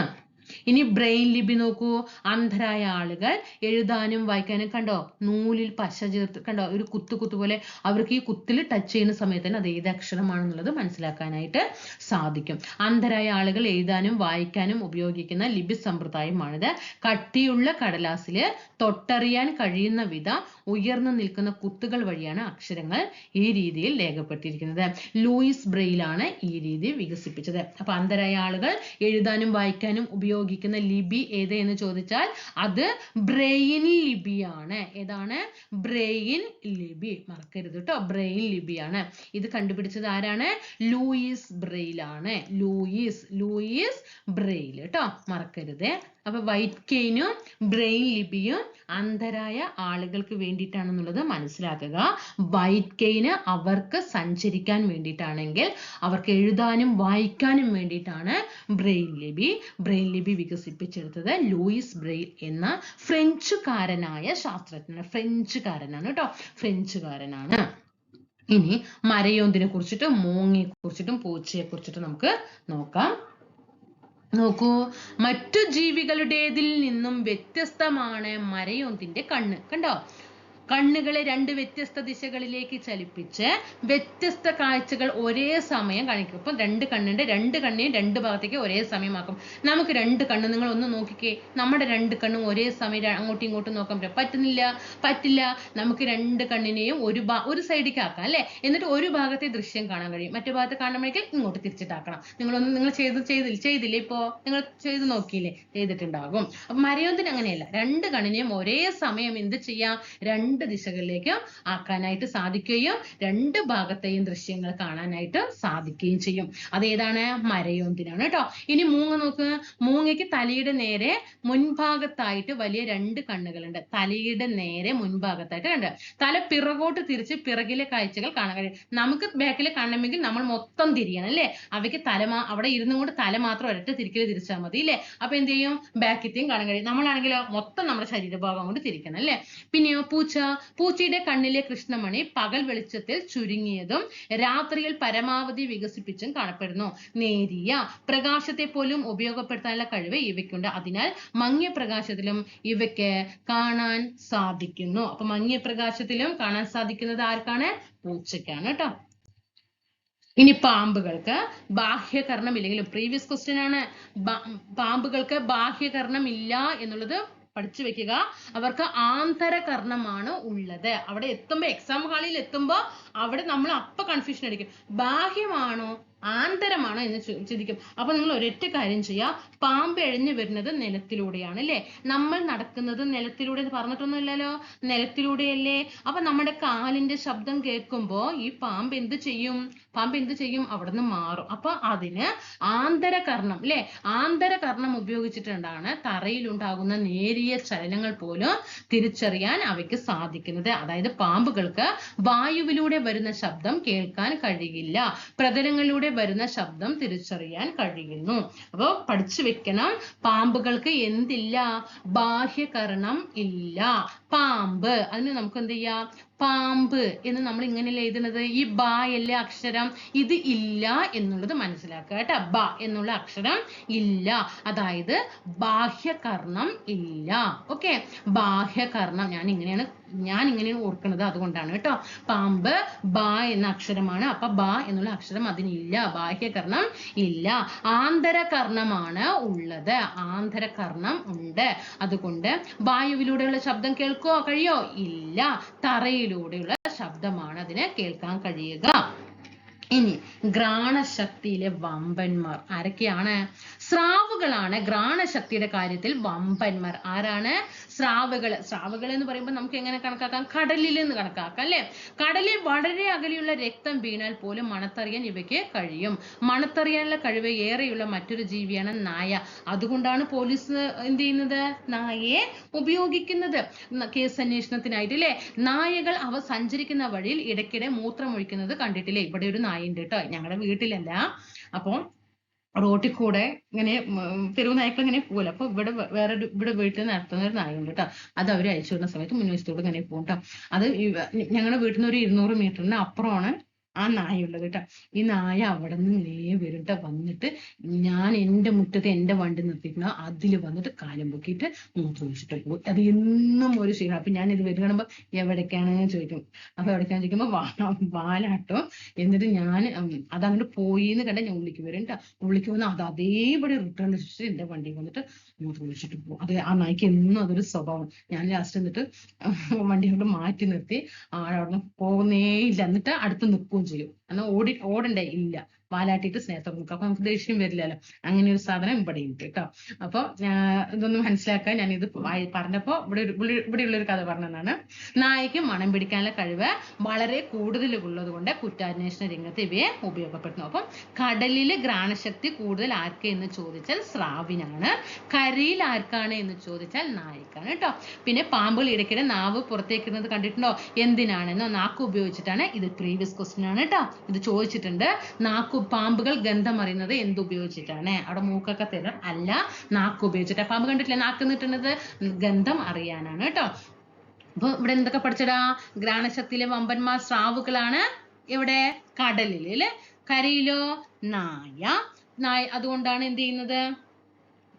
ഇനി ബ്രെയിൻ ലിപി നോക്കൂ. അന്ധരായ ആളുകൾ എഴുതാനും വായിക്കാനും കണ്ടോ നൂലിൽ പശ ചേർത്ത് കണ്ടോ ഒരു കുത്തു പോലെ, അവർക്ക് ഈ കുത്തിൽ ടച്ച് ചെയ്യുന്ന സമയത്ത് തന്നെ അത് ഏത് അക്ഷരമാണെന്നുള്ളത് മനസ്സിലാക്കാനായിട്ട് സാധിക്കും. അന്ധരായ ആളുകൾ എഴുതാനും വായിക്കാനും ഉപയോഗിക്കുന്ന ലിപി സമ്പ്രദായമാണിത്. കട്ടിയുള്ള കടലാസിൽ തൊട്ടറിയാൻ കഴിയുന്ന വിധം ഉയർന്നു നിൽക്കുന്ന കുത്തുകൾ വഴിയാണ് അക്ഷരങ്ങൾ ഈ രീതിയിൽ രേഖപ്പെടുത്തിയിരിക്കുന്നത്. ലൂയിസ് ബ്രെയിലാണ് ഈ രീതി വികസിപ്പിച്ചത്. അപ്പൊ അന്ധരായ ആളുകൾ എഴുതാനും വായിക്കാനും ഉപയോഗിക്കുന്ന ലിപി ഏത് എന്ന് ചോദിച്ചാൽ അത് ബ്രെയിൻ ലിപിയാണ്. ഏതാണ്, ബ്രെയിൻ ലിപി. മറക്കരുത് കേട്ടോ, ബ്രെയിൻ ലിപിയാണ്. ഇത് കണ്ടുപിടിച്ചത് ആരാണ്, ലൂയിസ് ബ്രെയിലാണ്. ലൂയിസ് ബ്രെയിൽ കേട്ടോ, മറക്കരുത്. അപ്പൊ വൈറ്റ് കെയിനും ബ്രെയിൻ ലിപിയും അന്ധരായ ആളുകൾക്ക് വേണ്ടിയിട്ടാണെന്നുള്ളത് മനസ്സിലാക്കുക. വൈറ്റ് കെയിന് അവർക്ക് സഞ്ചരിക്കാൻ വേണ്ടിയിട്ടാണെങ്കിൽ അവർക്ക് എഴുതാനും വായിക്കാനും വേണ്ടിയിട്ടാണ് ബ്രെയിൻ ലിപി വികസിപ്പിച്ചെടുത്തത് ലൂയിസ് ബ്രെയിൽ എന്ന ഫ്രഞ്ചുകാരനായ ശാസ്ത്രജ്ഞനാണ്. ഫ്രഞ്ചുകാരനാണ് കേട്ടോ, ഫ്രഞ്ചുകാരനാണ്. ഇനി മരയോന്തിനെ കുറിച്ചിട്ടും മൂങ്ങയെ കുറിച്ചിട്ടും പൂച്ചയെ കുറിച്ചിട്ടും നമുക്ക് നോക്കാം. നോക്കൂ, മറ്റു ജീവികളുടേതിൽ നിന്നും വ്യത്യസ്തമാണ് മരയോന്തിന്റെ കണ്ണ്. കണ്ടോ, കണ്ണുകളെ രണ്ട് വ്യത്യസ്ത ദിശകളിലേക്ക് ചലിപ്പിച്ച് വ്യത്യസ്ത കാഴ്ചകൾ ഒരേ സമയം കാണിക്കും. ഇപ്പം രണ്ട് കണ്ണിനെയും രണ്ട് ഭാഗത്തേക്ക് ഒരേ സമയമാക്കും. നമുക്ക് രണ്ട് കണ്ണ്, നിങ്ങൾ ഒന്ന് നോക്കിക്കേ, നമ്മുടെ രണ്ട് കണ്ണും ഒരേ സമയം അങ്ങോട്ടും ഇങ്ങോട്ടും നോക്കാൻ പറ്റില്ല. നമുക്ക് രണ്ട് കണ്ണിനെയും ഒരു സൈഡിലേക്ക് ആക്കാം അല്ലെ, എന്നിട്ട് ഒരു ഭാഗത്തെ ദൃശ്യം കാണാൻ കഴിയും, മറ്റു ഭാഗത്ത് കാണണമെങ്കിൽ ഇങ്ങോട്ട് തിരിച്ചിട്ടാക്കണം. നിങ്ങൾ ചെയ്തില്ലേ, ഇപ്പോ നിങ്ങൾ ചെയ്ത് നോക്കിയില്ലേ, ചെയ്തിട്ടുണ്ടാകും. അപ്പൊ മരയോന്തിന് അങ്ങനെയല്ല, രണ്ട് കണ്ണിനെയും ഒരേ സമയം എന്ത് ചെയ്യാം, രണ്ട് ദിശകളിലേക്ക് ആക്കാനായിട്ട് സാധിക്കുകയും രണ്ട് ഭാഗത്തെയും ദൃശ്യങ്ങൾ കാണാനായിട്ട് സാധിക്കുകയും ചെയ്യും. അതേതാണ്, മരയോന്തിനാണ് കേട്ടോ. ഇനി മൂങ്ങ നോക്ക്. മൂങ്ങയ്ക്ക് തലയുടെ നേരെ മുൻഭാഗത്തായിട്ട് വലിയ രണ്ട് കണ്ണുകളുണ്ട്. തലയുടെ നേരെ മുൻഭാഗത്തായിട്ട് കണ്ട് തല പിറകോട്ട് തിരിച്ച് പിറകിലെ കാഴ്ചകൾ കാണാൻ കഴിയും. നമുക്ക് ബാക്കിൽ കാണണമെങ്കിൽ നമ്മൾ മൊത്തം തിരിയണം അല്ലേ, അവയ്ക്ക് അവിടെ ഇരുന്നും കൊണ്ട് തല മാത്രം ഒരൊറ്റ തിരിച്ചാൽ മതി ഇല്ലേ. അപ്പൊ എന്ത് ചെയ്യും, ബാക്കിത്തെയും കാണാൻ കഴിയും. നമ്മളാണെങ്കിലോ മൊത്തം നമ്മുടെ ശരീരഭാഗം കൊണ്ട് തിരിക്കണം അല്ലേ. പിന്നെയോ പൂച്ചയുടെ കണ്ണിലെ കൃഷ്ണമണി പകൽ വെളിച്ചത്തിൽ ചുരുങ്ങിയതും രാത്രിയിൽ പരമാവധി വികസിപ്പിച്ചും കാണപ്പെടുന്നു. നേരിയ പ്രകാശത്തെ പോലും ഉപയോഗപ്പെടുത്താനുള്ള കഴിവ് ഇവയ്ക്കുണ്ട്. അതിനാൽ മങ്ങിയ പ്രകാശത്തിലും ഇവയ്ക്ക് കാണാൻ സാധിക്കുന്നു. അപ്പൊ മങ്ങിയ പ്രകാശത്തിലും കാണാൻ സാധിക്കുന്നത് ആർക്കാണ്, പൂച്ചയ്ക്കാണ് കേട്ടോ. ഇനി പാമ്പുകൾക്ക് ബാഹ്യകർണം ഇല്ലെങ്കിലും, പ്രീവിയസ് ക്വസ്റ്റ്യൻ ആണ്, പാമ്പുകൾക്ക് ബാഹ്യകർണം ഇല്ല എന്നുള്ളത് പഠിച്ചു വെക്കുക. അവർക്ക് ആന്തരകർണമാണ് ഉള്ളത്. അവിടെ എത്തുമ്പോ, എക്സാം ഹാളിൽ എത്തുമ്പോ അവിടെ നമ്മൾ അപ്പൊ കൺഫ്യൂഷൻ അടിക്കും, ബാഹ്യമാണോ ആന്തരമാണോ എന്ന് ചിന്തിക്കും. അപ്പൊ നിങ്ങൾ ഒരൊറ്റ കാര്യം ചെയ്യാം, പാമ്പ് എഴഞ്ഞു വരുന്നത് നിലത്തിലൂടെയാണ് അല്ലേ, നമ്മൾ നടക്കുന്നത് നിലത്തിലൂടെ എന്ന് പറഞ്ഞിട്ടൊന്നുമില്ലല്ലോ, നിലത്തിലൂടെയല്ലേ. അപ്പൊ നമ്മുടെ കാലിന്റെ ശബ്ദം കേൾക്കുമ്പോ ഈ പാമ്പ് എന്ത് ചെയ്യും, അവിടെ നിന്ന് മാറും. അപ്പൊ അതിന് ആന്തരകർണം അല്ലെ, ആന്തരകർണം ഉപയോഗിച്ചിട്ടുണ്ടാണ് തറയിൽ ഉണ്ടാകുന്ന നേരിയ ചലനങ്ങൾ പോലും തിരിച്ചറിയാൻ അവയ്ക്ക് സാധിക്കുന്നത്. അതായത് പാമ്പുകൾക്ക് വായുവിലൂടെ വരുന്ന ശബ്ദം കേൾക്കാൻ കഴിയില്ല, പ്രതലങ്ങളിലൂടെ വരുന്ന ശബ്ദം തിരിച്ചറിയാൻ കഴിയുന്നു. അപ്പൊ പഠിച്ചു വെക്കണം, പാമ്പുകൾക്ക് എന്തില്ല, ബാഹ്യകർണം ഇല്ല. പാമ്പ്, അതിന് നമുക്ക് എന്ത് ചെയ്യാം, പാമ്പ് എന്ന് നമ്മൾ ഇങ്ങനെയല്ലേ എഴുതുന്നത്. ഈ ബ അല്ലേ അക്ഷരം, ഇത് ഇല്ല എന്നുള്ളത് മനസ്സിലാക്കുക കേട്ടോ. ബ എന്നുള്ള അക്ഷരം ഇല്ല, അതായത് ബാഹ്യകർണം ഇല്ല. ഓക്കെ, ബാഹ്യകർണം ഞാൻ ഇങ്ങനെയാണ് ഓർക്കുന്നത്, അതുകൊണ്ടാണ് കേട്ടോ. പാമ്പ് ബ എന്ന അക്ഷരമാണ്, അപ്പൊ ബ എന്നുള്ള അക്ഷരം അതിനില്ല, ബാഹ്യകർണം ഇല്ല. ആന്തരകർണമാണ് ഉള്ളത്, ആന്തരകർണം ഉണ്ട്. അതുകൊണ്ട് വായുവിലൂടെയുള്ള ശബ്ദം കഴിയോ? ഇല്ല, തറയിലൂടെയുള്ള ശബ്ദമാണ് അതിന് കേൾക്കാൻ കഴിയുക. ഇനി ഘ്രാണശക്തിയിലെ വമ്പന്മാർ ആരൊക്കെയാണ്? സ്രാവുകളാണ് ഘ്രാണശക്തിയുടെ കാര്യത്തിൽ വമ്പന്മാർ. ആരാണ്? സ്രാവുകൾ എന്ന് പറയുമ്പോൾ നമുക്ക് എങ്ങനെ കണക്കാക്കാം? കടലിൽ നിന്ന് കണക്കാക്കാം അല്ലെ. കടലിൽ വളരെ അകലെയുള്ള രക്തം വീണാൽ പോലും മണത്തറിയാൻ ഇവയ്ക്ക് കഴിയും. മണത്തറിയാനുള്ള കഴിവ് ഏറെയുള്ള മറ്റൊരു ജീവിയാണ് നായ. അതുകൊണ്ടാണ് പോലീസ് എന്ത് ചെയ്യുന്നത്? നായയെ ഉപയോഗിക്കുന്നത് കേസ് അന്വേഷണത്തിനായിട്ട് അല്ലെ. നായകൾ അവ സഞ്ചരിക്കുന്ന വഴിയിൽ ഇടയ്ക്കിടെ മൂത്രമൊഴിക്കുന്നത് കണ്ടിട്ടില്ലേ? ഇവിടെ ഒരു നായ ഉണ്ട് കേട്ടോ, ഞങ്ങളുടെ വീട്ടിലല്ല. അപ്പൊ റോട്ടിൽ കൂടെ ഇങ്ങനെ തെരുവ് നായ്ക്കൾ ഇങ്ങനെ പോകല്ലോ. അപ്പൊ ഇവിടെ വീട്ടിൽ നടത്തുന്ന ഒരു നായുണ്ട് കേട്ടോ. അത് അവർ അയച്ചു വിടുന്ന സമയത്ത് മുൻവശത്തോട് ഇങ്ങനെ പോകും കേട്ടോ. അത് ഞങ്ങളുടെ വീട്ടിൽ നിന്ന് ഒരു 200 മീറ്ററിന് അപ്പുറമാണ് ആ നായ ഉള്ളത് കേട്ടോ. ഈ നായ അവിടെ നിന്ന് വരും കേട്ടോ. വന്നിട്ട് ഞാൻ എൻ്റെ മുറ്റത്ത് എൻ്റെ വണ്ടി നിർത്തിക്കണം, അതിൽ വന്നിട്ട് കാലം പൊക്കിയിട്ട് മൂത്രമൊഴിച്ചിട്ട് പോകും. അത് എന്നും ഒരു ശീലം. അപ്പൊ ഞാൻ ഇത് വരും കാണുമ്പോ എവിടേക്കാണ് ചോദിക്കും. അപ്പൊ എവിടേക്കാന്ന് ചോദിക്കുമ്പോ വാലാട്ടോ. എന്നിട്ട് ഞാൻ അതങ്ങോട്ട് പോയി എന്ന് കണ്ട ഞാൻ ഉള്ളിക്ക് വരും കേട്ടോ. ഉള്ളിക്ക് വന്ന് അത് അതേപടി റിട്ടേൺ വെച്ചിട്ട് എൻ്റെ വണ്ടി വന്നിട്ട് മൂത്രമൊഴിച്ചിട്ട് പോകും. അത് ആ നായ്ക്ക് എന്നും അതൊരു സ്വഭാവം. ഞാൻ ലാസ്റ്റ് എന്നിട്ട് വണ്ടി കൊണ്ട് മാറ്റി നിർത്തി അവിടെ പോകുന്നേ ഇല്ല, എന്നിട്ട് അടുത്ത് നിൽക്കുകയും ചെയ്യും. എന്നാൽ ഓടണ്ടേ ഇല്ല, വാലാട്ടിയിട്ട് സ്നേഹത്തോടെ നിൽക്കും. അപ്പൊ നമുക്ക് ദേഷ്യം വരില്ലല്ലോ. അങ്ങനെ ഒരു സാധനം ഇവിടെ ഉണ്ട് കേട്ടോ. അപ്പൊ ഇതൊന്ന് മനസ്സിലാക്കാൻ ഞാൻ ഇത് പറഞ്ഞപ്പോ ഇവിടെയുള്ളൊരു കഥ പറഞ്ഞതാണ്. നായക്ക് മണം പിടിക്കാനുള്ള കഴിവ് വളരെ കൂടുതൽ ഉള്ളത് കൊണ്ട് കുറ്റാന്വേഷണ രംഗത്ത് ഇവയെ ഉപയോഗപ്പെടുന്നു. അപ്പം കടലില് ഘ്രാണശക്തി കൂടുതൽ ആർക്ക് എന്ന് ചോദിച്ചാൽ സ്രാവിനാണ്. കരയിൽ ആർക്കാണ് എന്ന് ചോദിച്ചാൽ നായക്കാണ് കേട്ടോ. പിന്നെ പാമ്പുകൾ ഇടയ്ക്കിടെ നാവ് പുറത്തേക്കുന്നത് കണ്ടിട്ടുണ്ടോ? എന്തിനാണെന്നോ? നാക്ക് ഉപയോഗിച്ചിട്ടാണ്. ഇത് പ്രീവിയസ് ക്വസ്റ്റ്യൻ ആണ് കേട്ടോ. ഇത് ചോദിച്ചിട്ടുണ്ട്. പാമ്പുകൾ ഗന്ധം അറിയുന്നത് എന്തുപയോഗിച്ചിട്ടാണ്? അവിടെ മൂക്കൊക്കെ തരും, അല്ല, നാക്ക് ഉപയോഗിച്ചിട്ടാ. പാമ്പ് കണ്ടിട്ടില്ല നാക്ക് നിട്ടുന്നത്? ഗന്ധം അറിയാനാണ് കേട്ടോ. അപ്പൊ ഇവിടെ എന്തൊക്കെ പഠിച്ചടാ? ഘ്രാണശക്തിയിലെ വമ്പന്മാർ സ്രാവുകളാണ്. എവിടെ? കടലിൽ അല്ലെ. കരയിലോ? നായ. അതുകൊണ്ടാണ് എന്ത് ചെയ്യുന്നത്?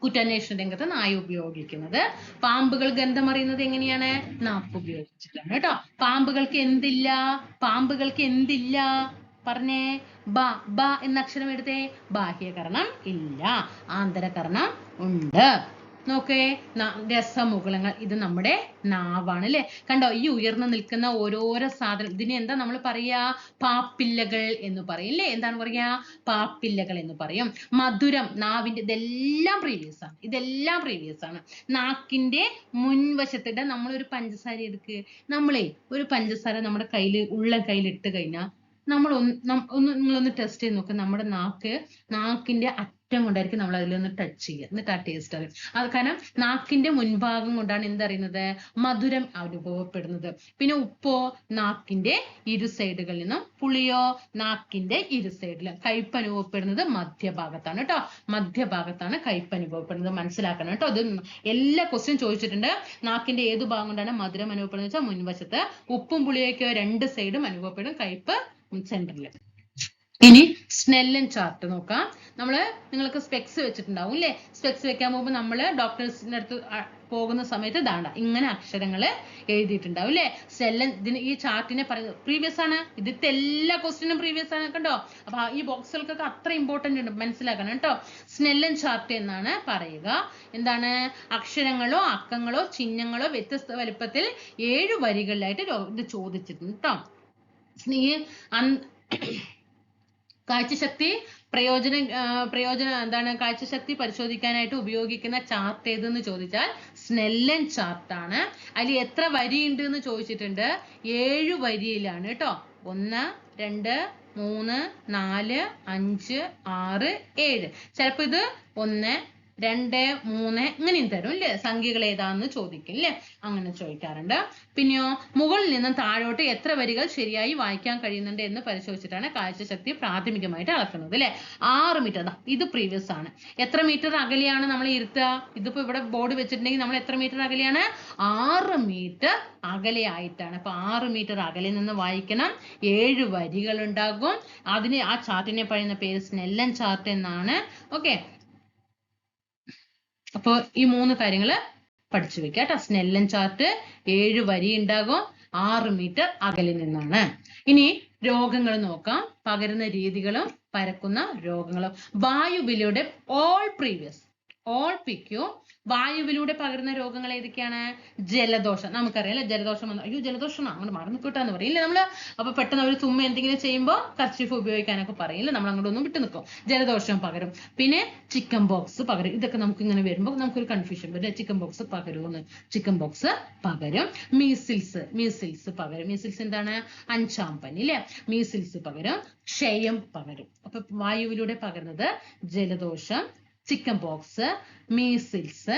കുറ്റാന്വേഷണ രംഗത്ത് നായ ഉപയോഗിക്കുന്നത്. പാമ്പുകൾ ഗന്ധം അറിയുന്നത് എങ്ങനെയാണ്? നാക്ക് ഉപയോഗിച്ചിട്ടാണ് കേട്ടോ. പാമ്പുകൾക്ക് എന്തില്ല? പറഞ്ഞേ. ബ എന്ന അക്ഷരം എടുത്തേ. ബാഹ്യകർണം ഇല്ല, ആന്തരകർണം ഉണ്ട്. നോക്കേ, രസമുകുളങ്ങൾ, ഇത് നമ്മുടെ നാവാണ് അല്ലെ. കണ്ടോ? ഈ ഉയർന്നു നിൽക്കുന്ന ഓരോരോ സാധനം, ഇതിനെ എന്താ നമ്മൾ പറയാ? പാപ്പില്ലകൾ എന്ന് പറയും അല്ലെ. എന്താണ് പറയാ? പാപ്പില്ലകൾ എന്ന് പറയും. മധുരം, നാവിന്റെ, ഇതെല്ലാം പ്രീവിയസ് ആണ്. നാക്കിന്റെ മുൻവശത്തിട്ട് നമ്മളൊരു പഞ്ചസാര എടുക്കുക. ഒരു പഞ്ചസാര നമ്മുടെ ഉള്ള കയ്യിൽ ഇട്ട് കഴിഞ്ഞാൽ നിങ്ങളൊന്ന് ടെസ്റ്റ് ചെയ്ത് നോക്കുക. നമ്മുടെ നാക്കിന്റെ അറ്റം കൊണ്ടായിരിക്കും നമ്മൾ അതിലൊന്ന് ടച്ച് ചെയ്യുക, എന്നിട്ട് ആ ടേസ്റ്റ് അറിയും. അത് കാരണം നാക്കിന്റെ മുൻഭാഗം കൊണ്ടാണ് എന്തറിയുന്നത്? മധുരം അനുഭവപ്പെടുന്നത്. പിന്നെ ഉപ്പോ? നാക്കിന്റെ ഇരു സൈഡുകളിൽ നിന്നും. പുളിയോ? നാക്കിന്റെ ഇരു സൈഡിലും. കയ്പ് അനുഭവപ്പെടുന്നത് മധ്യഭാഗത്താണ് കേട്ടോ. മധ്യഭാഗത്താണ് കയ്പ് അനുഭവപ്പെടുന്നത്. മനസ്സിലാക്കണം കേട്ടോ. അത് എല്ലാ ക്വസ്റ്റ്യൻ ചോദിച്ചിട്ടുണ്ട്. നാക്കിന്റെ ഏതു ഭാഗം കൊണ്ടാണ് മധുരം അനുഭവപ്പെടുന്നത് വെച്ചാൽ മുൻവശത്ത്. ഉപ്പും പുളിയൊക്കെയോ രണ്ട് സൈഡും അനുഭവപ്പെടും, കയ്പ് സെന്ററിൽ. ഇനി സ്നെല്ലൻ ചാർട്ട് നോക്കാം. നിങ്ങൾക്ക് സ്പെക്സ് വെച്ചിട്ടുണ്ടാവും അല്ലേ. സ്പെക്സ് വെക്കാൻ പോകുമ്പോൾ നമ്മൾ ഡോക്ടേഴ്സിന്റെ അടുത്ത് പോകുന്ന സമയത്ത് ദാണ്ട ഇങ്ങനെ അക്ഷരങ്ങൾ എഴുതിയിട്ടുണ്ടാവും അല്ലേ. ഈ ചാർട്ടിനെ പറയുന്നത് പ്രീവിയസ് ആണ്. ഇതിത്തെ എല്ലാ ക്വസ്റ്റ്യനും പ്രീവിയസ് ആണ് കണ്ടോ. അപ്പൊ ഈ ബോക്സുകൾക്കൊക്കെ അത്ര ഇമ്പോർട്ടന്റ് ഉണ്ട്, മനസ്സിലാക്കണം കേട്ടോ. സ്നെല്ലൻ ചാർട്ട് എന്നാണ് പറയുക. എന്താണ്? അക്ഷരങ്ങളോ അക്കങ്ങളോ ചിഹ്നങ്ങളോ വ്യത്യസ്ത വലുപ്പത്തിൽ 7 വരികളിലായിട്ട് ഇത് ചോദിച്ചിട്ടുണ്ട് കേട്ടോ. കാഴ്ചശക്തി കാഴ്ചശക്തി പരിശോധിക്കാനായിട്ട് ഉപയോഗിക്കുന്ന ചാർട്ട് ഏതെന്ന് ചോദിച്ചാൽ സ്നെല്ലൻ ചാർട്ടാണ്. അതിൽ എത്ര വരി ഉണ്ട് എന്ന് ചോദിച്ചിട്ടുണ്ട്. 7 വരിയിലാണ് കേട്ടോ. 1 2 3 4 5 6 7. ചിലപ്പോ ഇത് 1 2, 3 ഇങ്ങനെയും തരും അല്ലേ? സംഖ്യകൾ ഏതാന്ന് ചോദിക്കും അല്ലേ? അങ്ങനെ ചോദിക്കാറുണ്ട്. പിന്നെയോ മുകളിൽ നിന്നും താഴോട്ട് എത്ര വരികൾ ശരിയായി വായിക്കാൻ കഴിയുന്നുണ്ട് എന്ന് പരിശോധിച്ചിട്ടാണ് കാഴ്ചശക്തി പ്രാഥമികമായിട്ട് അളക്കുന്നത് അല്ലേ? 6 മീറ്റർ. ഇത് പ്രീവിയസ് ആണ്. എത്ര മീറ്റർ അകലെയാണ് നമ്മൾ ഇരുത്തുക? ഇതിപ്പോ ഇവിടെ ബോർഡ് വെച്ചിട്ടുണ്ടെങ്കിൽ നമ്മൾ എത്ര മീറ്റർ അകലെയാണ്? 6 മീറ്റർ അകലെയായിട്ടാണ്. അപ്പൊ 6 മീറ്റർ അകലെ നിന്ന് വായിക്കണം. 7 വരികൾ ഉണ്ടാകും. അതിന് ആ ചാർട്ടിനെ പറയുന്ന പേര് സ്നെല്ലൻ ചാർട്ട് എന്നാണ്. ഓക്കെ, അപ്പൊ ഈ 3 കാര്യങ്ങള് പഠിച്ചു വെക്കുക കേട്ടോ. സ്നെല്ലൻ ചാർട്ട്, 7 വരി ഉണ്ടാകും, 6 മീറ്റർ അകലെ നിന്നാണ്. ഇനി രോഗങ്ങൾ നോക്കാം. പകരുന്ന രീതികളും പരക്കുന്ന രോഗങ്ങളും. വായുവിലൂടെ ഓൾ പ്രീവിയസ്, ഓൾ പിക്യു. വായുവിലൂടെ പകരുന്ന രോഗങ്ങൾ ഏതൊക്കെയാണ്? ജലദോഷം. നമുക്കറിയാം അല്ലെ? ജലദോഷം വന്നു, അയ്യോ ജലദോഷം അങ്ങനെ മറന്നു കിട്ടാന്ന് പറയില്ലേ നമ്മള്? അപ്പൊ പെട്ടെന്ന് അവർ തുമ്മ എന്തെങ്കിലും ചെയ്യുമ്പോൾ കർച്ചീഫ് ഉപയോഗിക്കാനൊക്കെ പറയില്ല, നമ്മൾ അങ്ങോട്ടൊന്നും വിട്ടു നിൽക്കും. ജലദോഷം പകരും. പിന്നെ ചിക്കൻ ബോക്സ് പകരും. ഇതൊക്കെ നമുക്ക് ഇങ്ങനെ വരുമ്പോൾ നമുക്കൊരു കൺഫ്യൂഷൻ വരും. ചിക്കൻ ബോക്സ് പകരുമെന്ന്. ചിക്കൻ ബോക്സ് പകരും. മീസിൽസ് പകരും. മീസിൽസ് എന്താണ്? 5ആം പനി അല്ലെ? മീസിൽസ് പകരും. ക്ഷയം പകരും. അപ്പൊ വായുവിലൂടെ പകരുന്നത് ജലദോഷം, ചിക്കൻ പോക്സ്, മീസിൽസ്,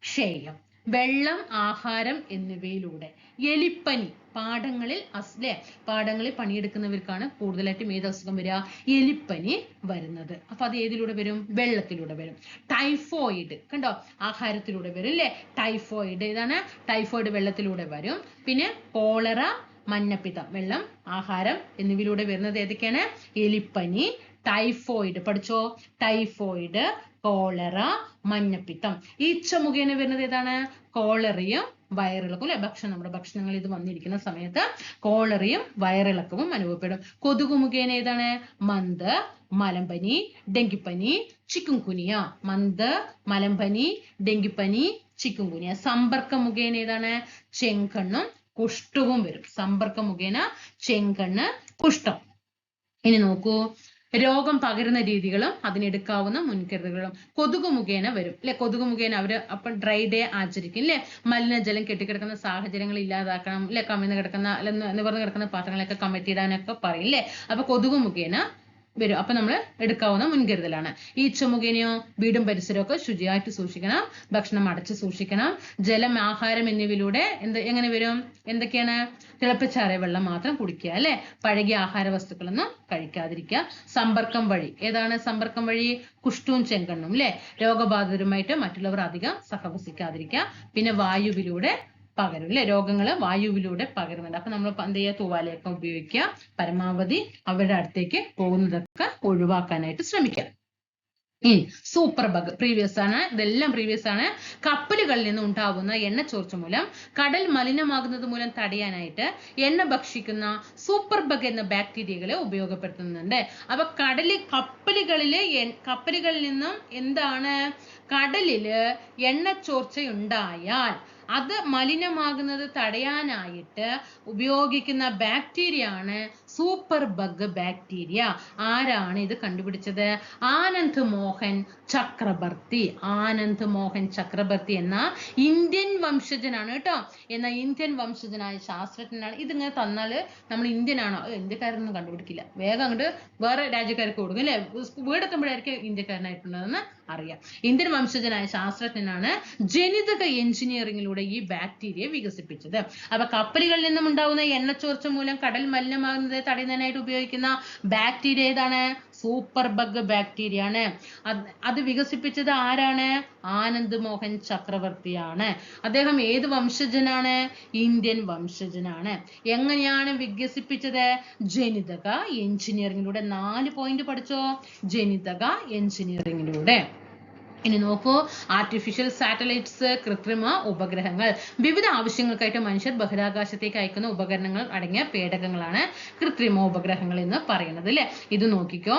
ക്ഷയം. വെള്ളം, ആഹാരം എന്നിവയിലൂടെ. എലിപ്പനി പാടങ്ങളിൽ പണിയെടുക്കുന്നവർക്കാണ് കൂടുതലായിട്ടും ഏത് അസുഖം വരിക? എലിപ്പനി വരുന്നത്. അപ്പൊ അത് ഏതിലൂടെ വരും? വെള്ളത്തിലൂടെ വരും. ടൈഫോയിഡ് കണ്ടോ? ആഹാരത്തിലൂടെ വരും അല്ലേ? ടൈഫോയിഡ് ഇതാണ്. ടൈഫോയിഡ് വെള്ളത്തിലൂടെ വരും. പിന്നെ കോളറ, മഞ്ഞപ്പിത്തം, വെള്ളം, ആഹാരം എന്നിവയിലൂടെ വരുന്നത് ഏതൊക്കെയാണ്? എലിപ്പനി, ടൈഫോയിഡ്. പഠിച്ചോ? ടൈഫോയിഡ്, കോളറ, മഞ്ഞപ്പിത്തം. ഈച്ച മുഖേന വരുന്നത് ഏതാണ്? കോളറയും വയറിളക്കവും അല്ലെ? നമ്മുടെ ഭക്ഷണങ്ങൾ ഇത് വന്നിരിക്കുന്ന സമയത്ത് കോളറയും വയറിളക്കവും അനുഭവപ്പെടും. കൊതുകു മുഖേന ഏതാണ്? മന്ത്, മലമ്പനി, ഡെങ്കിപ്പനി, ചിക്കുൻകുനിയ. മന്ത്, മലമ്പനി, ഡെങ്കിപ്പനി, ചിക്കുൻകുനിയ. സമ്പർക്കം മുഖേന ഏതാണ്? ചെങ്കണ്ണും കുഷ്ഠവും വരും. സമ്പർക്കം മുഖേന ചെങ്കണ്ണ്, കുഷ്ഠം. ഇനി നോക്കൂ, രോഗം പകരുന്ന രീതികളും അതിനെടുക്കാവുന്ന മുൻകരുതലുകളും. കൊതുകു മുഖേന വരും അല്ലെ? കൊതുകു മുഖേന അവര് അപ്പം ഡ്രൈ ഡേ ആചരിക്കും അല്ലെ? മലിനജലം കെട്ടിക്കിടക്കുന്ന സാഹചര്യങ്ങൾ ഇല്ലാതാക്കണം അല്ലെ? കമിഴ്ന്ന് കിടക്കുന്ന അല്ലെ നിവർന്ന് കിടക്കുന്ന പാത്രങ്ങളൊക്കെ കമഴ്ത്തിയിടാനൊക്കെ പറയും അല്ലെ? അപ്പൊ കൊതുകു മുഖേന വരും. അപ്പൊ നമ്മൾ എടുക്കാവുന്ന മുൻകരുതലാണ്. ഈച്ച മുഖേനയോ വീടും പരിസരമൊക്കെ ശുചിയായിട്ട് സൂക്ഷിക്കണം. ഭക്ഷണം അടച്ചു സൂക്ഷിക്കണം. ജലം, ആഹാരം എന്നിവയിലൂടെ എങ്ങനെ വരും? എന്തൊക്കെയാണ്? തിളപ്പിച്ചാറിയ വെള്ളം മാത്രം കുടിക്കുക അല്ലെ? പഴകിയ ആഹാര വസ്തുക്കളൊന്നും കഴിക്കാതിരിക്കുക. സമ്പർക്കം വഴി. ഏതാണ് സമ്പർക്കം വഴി? കുഷ്ഠവും ചെങ്കണ്ണും അല്ലെ? രോഗബാധിതരുമായിട്ട് മറ്റുള്ളവർ അധികം സഹവസിക്കാതിരിക്കുക. പിന്നെ വായുവിലൂടെ പകരും അല്ലെ? രോഗങ്ങൾ വായുവിലൂടെ പകരുന്നുണ്ട്. അപ്പൊ നമ്മൾ എന്ത് ചെയ്യുക? തൂവാലയൊക്കെ ഉപയോഗിക്കുക. പരമാവധി അവരുടെ അടുത്തേക്ക് പോകുന്നതൊക്കെ ഒഴിവാക്കാനായിട്ട് ശ്രമിക്കുക. സൂപ്പർ ബഗ് പ്രീവിയസ് ആണ്. ഇതെല്ലാം പ്രീവിയസ് ആണ്. കപ്പലുകളിൽ നിന്ന് ഉണ്ടാവുന്ന എണ്ണച്ചോർച്ച മൂലം കടൽ മലിനമാകുന്നത് മൂലം തടയാനായിട്ട് എണ്ണ ഭക്ഷിക്കുന്ന സൂപ്പർ ബഗ് എന്ന ബാക്ടീരിയകളെ ഉപയോഗപ്പെടുത്തുന്നുണ്ട്. അപ്പൊ കപ്പലുകളിൽ നിന്നും എന്താണ്? കടലില് എണ്ണച്ചോർച്ച ഉണ്ടായാൽ അത് മലിനമാകുന്നത് തടയാനായിട്ട് ഉപയോഗിക്കുന്ന ബാക്ടീരിയ ആണ് സൂപ്പർ ബഗ് ബാക്ടീരിയ. ആരാണ് ഇത് കണ്ടുപിടിച്ചത്? ആനന്ദ് മോഹൻ ചക്രബർത്തി. ആനന്ദ് മോഹൻ ചക്രബർത്തി എന്ന ഇന്ത്യൻ വംശജനാണ് കേട്ടോ. എന്ന ഇന്ത്യൻ വംശജനായ ശാസ്ത്രജ്ഞനാണ്. ഇതിങ്ങനെ തന്നാല് നമ്മൾ ഇന്ത്യൻ ആണോ? ഇന്ത്യക്കാരൊന്നും കണ്ടുപിടിക്കില്ല. വേഗം അങ്ങോട്ട് വേറെ രാജ്യക്കാർക്ക് കൊടുക്കും അല്ലെ? വീടെത്തുമ്പോഴായിരിക്കും ഇന്ത്യക്കാരനായിട്ടുണ്ടെന്ന് അറിയാം. ഇന്ത്യൻ വംശജനായ ശാസ്ത്രജ്ഞനാണ് ജനിതക എഞ്ചിനീയറിംഗിലൂടെ ഈ ബാക്ടീരിയ വികസിപ്പിച്ചത്. അപ്പൊ കപ്പലുകളിൽ നിന്നും ഉണ്ടാവുന്ന എണ്ണച്ചോർച്ച മൂലം കടൽ മലിനമാകുന്നത് തടയുന്നതിനായിട്ട് ഉപയോഗിക്കുന്ന ബാക്ടീരിയ ഏതാണ്? സൂപ്പർ ബഗ് ബാക്ടീരിയ ആണ്. അത് വികസിപ്പിച്ചത് ആരാണ്? ആനന്ദ് മോഹൻ ചക്രവർത്തിയാണ്. അദ്ദേഹം ഏത് വംശജനാണ്? ഇന്ത്യൻ വംശജനാണ്. എങ്ങനെയാണ് വികസിപ്പിച്ചത്? ജനിതക എഞ്ചിനീയറിംഗിലൂടെ. 4 പോയിന്റ് പഠിച്ചോ? ജനിതക എഞ്ചിനീയറിംഗിലൂടെ. ഇനി നോക്കൂ, ആർട്ടിഫിഷ്യൽ സാറ്റലൈറ്റ്സ്, കൃത്രിമ ഉപഗ്രഹങ്ങൾ. വിവിധ ആവശ്യങ്ങൾക്കായിട്ട് മനുഷ്യർ ബഹിരാകാശത്തേക്ക് അയക്കുന്ന ഉപകരണങ്ങൾ അടങ്ങിയ പേടകങ്ങളാണ് കൃത്രിമ ഉപഗ്രഹങ്ങൾ എന്ന് പറയുന്നത് അല്ലെ? ഇത് നോക്കിക്കോ,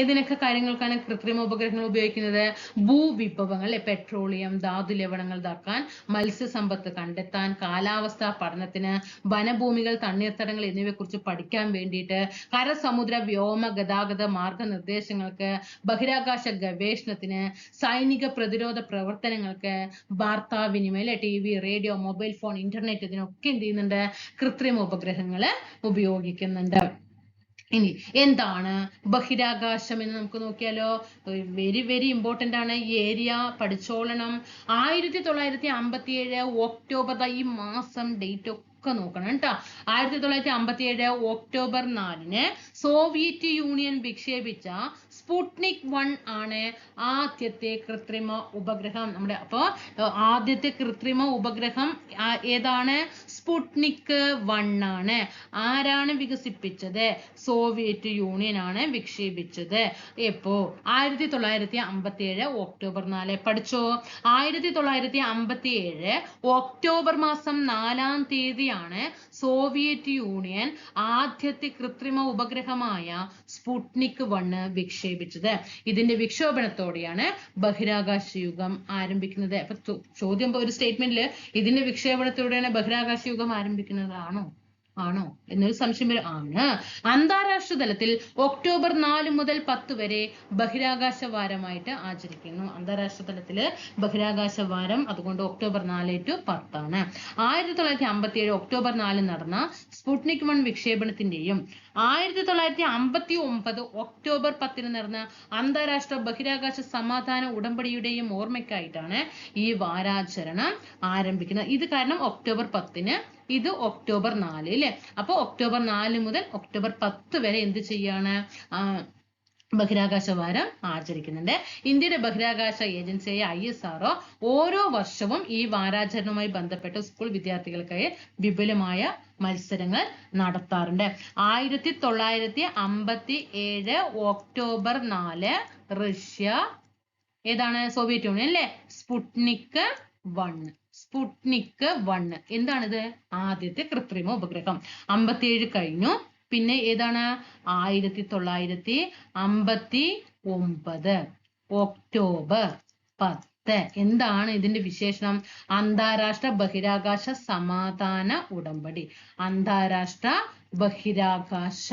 ഏതിനൊക്കെ കാര്യങ്ങൾക്കാണ് കൃത്രിമ ഉപഗ്രഹങ്ങൾ ഉപയോഗിക്കുന്നത്? ഭൂവിഭവങ്ങൾ, പെട്രോളിയം, ധാതു ലവണങ്ങൾ ഇതാക്കാൻ, മത്സ്യസമ്പത്ത് കണ്ടെത്താൻ, കാലാവസ്ഥാ പഠനത്തിന്, വനഭൂമികൾ, തണ്ണീർത്തടങ്ങൾ എന്നിവയെ കുറിച്ച് പഠിക്കാൻ വേണ്ടിയിട്ട്, കരസമുദ്ര വ്യോമ ഗതാഗത മാർഗനിർദ്ദേശങ്ങൾക്ക്, ബഹിരാകാശ ഗവേഷണത്തിന്, സൈനിക പ്രതിരോധ പ്രവർത്തനങ്ങൾക്ക്, വാർത്താവിനിമയം, TV, radio, mobile phone, internet, ഇതിനൊക്കെ എന്ത് ചെയ്യുന്നുണ്ട്? കൃത്രിമ ഉപഗ്രഹങ്ങൾ ഉപയോഗിക്കുന്നുണ്ട്. ഇനി എന്താണ് ബഹിരാകാശം എന്ന് നമുക്ക് നോക്കിയാലോ. വെരി വെരി ഇമ്പോർട്ടന്റ് ആണ് ഈ ഏരിയ, പഠിച്ചോളണം. 1957 ഒക്ടോബർ, ഈ മാസം ഡേറ്റ് ഒക്കെ നോക്കണം കേട്ടോ. 1957 ഒക്ടോബർ 4 സോവിയറ്റ് യൂണിയൻ വിക്ഷേപിച്ച സ്പുട്നിക് 1 ആണ് ആദ്യത്തെ കൃത്രിമ ഉപഗ്രഹം. നമ്മുടെ അപ്പൊ ആദ്യത്തെ കൃത്രിമ ഉപഗ്രഹം ഏതാണ്? സ്പുട്നിക് 1 ആണ്. ആരാണ് വികസിപ്പിച്ചത്? സോവിയറ്റ് യൂണിയൻ ആണ് വിക്ഷേപിച്ചത്. എപ്പോ? 1957 ഒക്ടോബർ 4. പഠിച്ചോ? 1957 ഒക്ടോബർ മാസം 4-ാം തീയതിയാണ് സോവിയറ്റ് യൂണിയൻ ആദ്യത്തെ കൃത്രിമ ഉപഗ്രഹമായ സ്പുട്നിക് 1 വിക്ഷേപിച്ചത്. ഇതിന്റെ വിക്ഷേപണത്തോടെയാണ് ബഹിരാകാശ യുഗം ആരംഭിക്കുന്നത്. അപ്പൊ ചോദ്യം ഒരു സ്റ്റേറ്റ്മെന്റിൽ ഇതിന്റെ വിക്ഷേപണത്തോടെയാണ് ബഹിരാകാശ യുഗം ആരംഭിക്കുന്നതാണോ എന്നൊരു സംശയം വരും. ആണ്. അന്താരാഷ്ട്ര തലത്തിൽ ഒക്ടോബർ 4 മുതൽ 10 വരെ ബഹിരാകാശ വാരമായിട്ട് ആചരിക്കുന്നു. അന്താരാഷ്ട്ര തലത്തില് ബഹിരാകാശ വാരം, അതുകൊണ്ട് ഒക്ടോബർ 4 to 10 ആണ്. 1957 ഒക്ടോബർ 4 നടന്ന സ്പുട്നിക് 1 വിക്ഷേപണത്തിന്റെയും 1959 ഒക്ടോബർ 10 നടന്ന അന്താരാഷ്ട്ര ബഹിരാകാശ സമാധാന ഉടമ്പടിയുടെയും ഓർമ്മയ്ക്കായിട്ടാണ് ഈ വാരാചരണം ആരംഭിക്കുന്നത്. ഇത് കാരണം ഒക്ടോബർ 10, ഇത് ഒക്ടോബർ 4 അല്ലെ. അപ്പൊ ഒക്ടോബർ 4 മുതൽ ഒക്ടോബർ 10 വരെ എന്ത് ചെയ്യാണ്? ബഹിരാകാശ വാരം ആചരിക്കുന്നുണ്ട്. ഇന്ത്യയുടെ ബഹിരാകാശ ഏജൻസിയായ ISRO ഓരോ വർഷവും ഈ വാരാചരണവുമായി ബന്ധപ്പെട്ട് സ്കൂൾ വിദ്യാർത്ഥികൾക്കായി വിപുലമായ മത്സരങ്ങൾ നടത്താറുണ്ട്. 1957 ഒക്ടോബർ 4 റഷ്യ, ഏതാണ്? സോവിയറ്റ് യൂണിയൻ അല്ലെ. സ്പുട്നിക് 1 എന്താണിത്? ആദ്യത്തെ കൃത്രിമ ഉപഗ്രഹം. 57 കഴിഞ്ഞു. പിന്നെ ഏതാണ്? 1959 ഒക്ടോബർ 10. എന്താണ് ഇതിന്റെ വിശേഷണം? അന്താരാഷ്ട്ര ബഹിരാകാശ സമാധാന ഉടമ്പടി. അന്താരാഷ്ട്ര ബഹിരാകാശ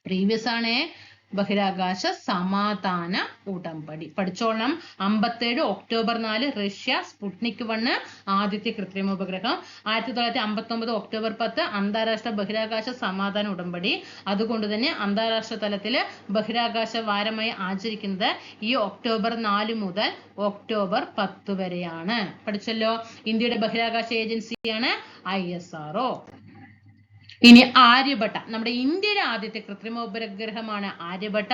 പ്രീവിയസ് ആണ് ബഹിരാകാശ സമാധാന ഉടമ്പടി. പഠിച്ചോളണം. 57 ഒക്ടോബർ 4 റഷ്യ സ്പുട്നിക് 1 ആദ്യത്തെ കൃത്രിമ ഉപഗ്രഹം. 1959 ഒക്ടോബർ 10 അന്താരാഷ്ട്ര ബഹിരാകാശ സമാധാന ഉടമ്പടി. അതുകൊണ്ട് തന്നെ അന്താരാഷ്ട്ര തലത്തില് ബഹിരാകാശ വാരമായി ആചരിക്കുന്നത് ഈ ഒക്ടോബർ 4 മുതൽ ഒക്ടോബർ 10 വരെയാണ്. പഠിച്ചല്ലോ. ഇന്ത്യയുടെ ബഹിരാകാശ ഏജൻസിയാണ് ISRO. ഇനി ആര്യഭട്ട, നമ്മുടെ ഇന്ത്യയിലെ ആദ്യത്തെ കൃത്രിമ ഉപഗ്രഹമാണ് ആര്യഭട്ട.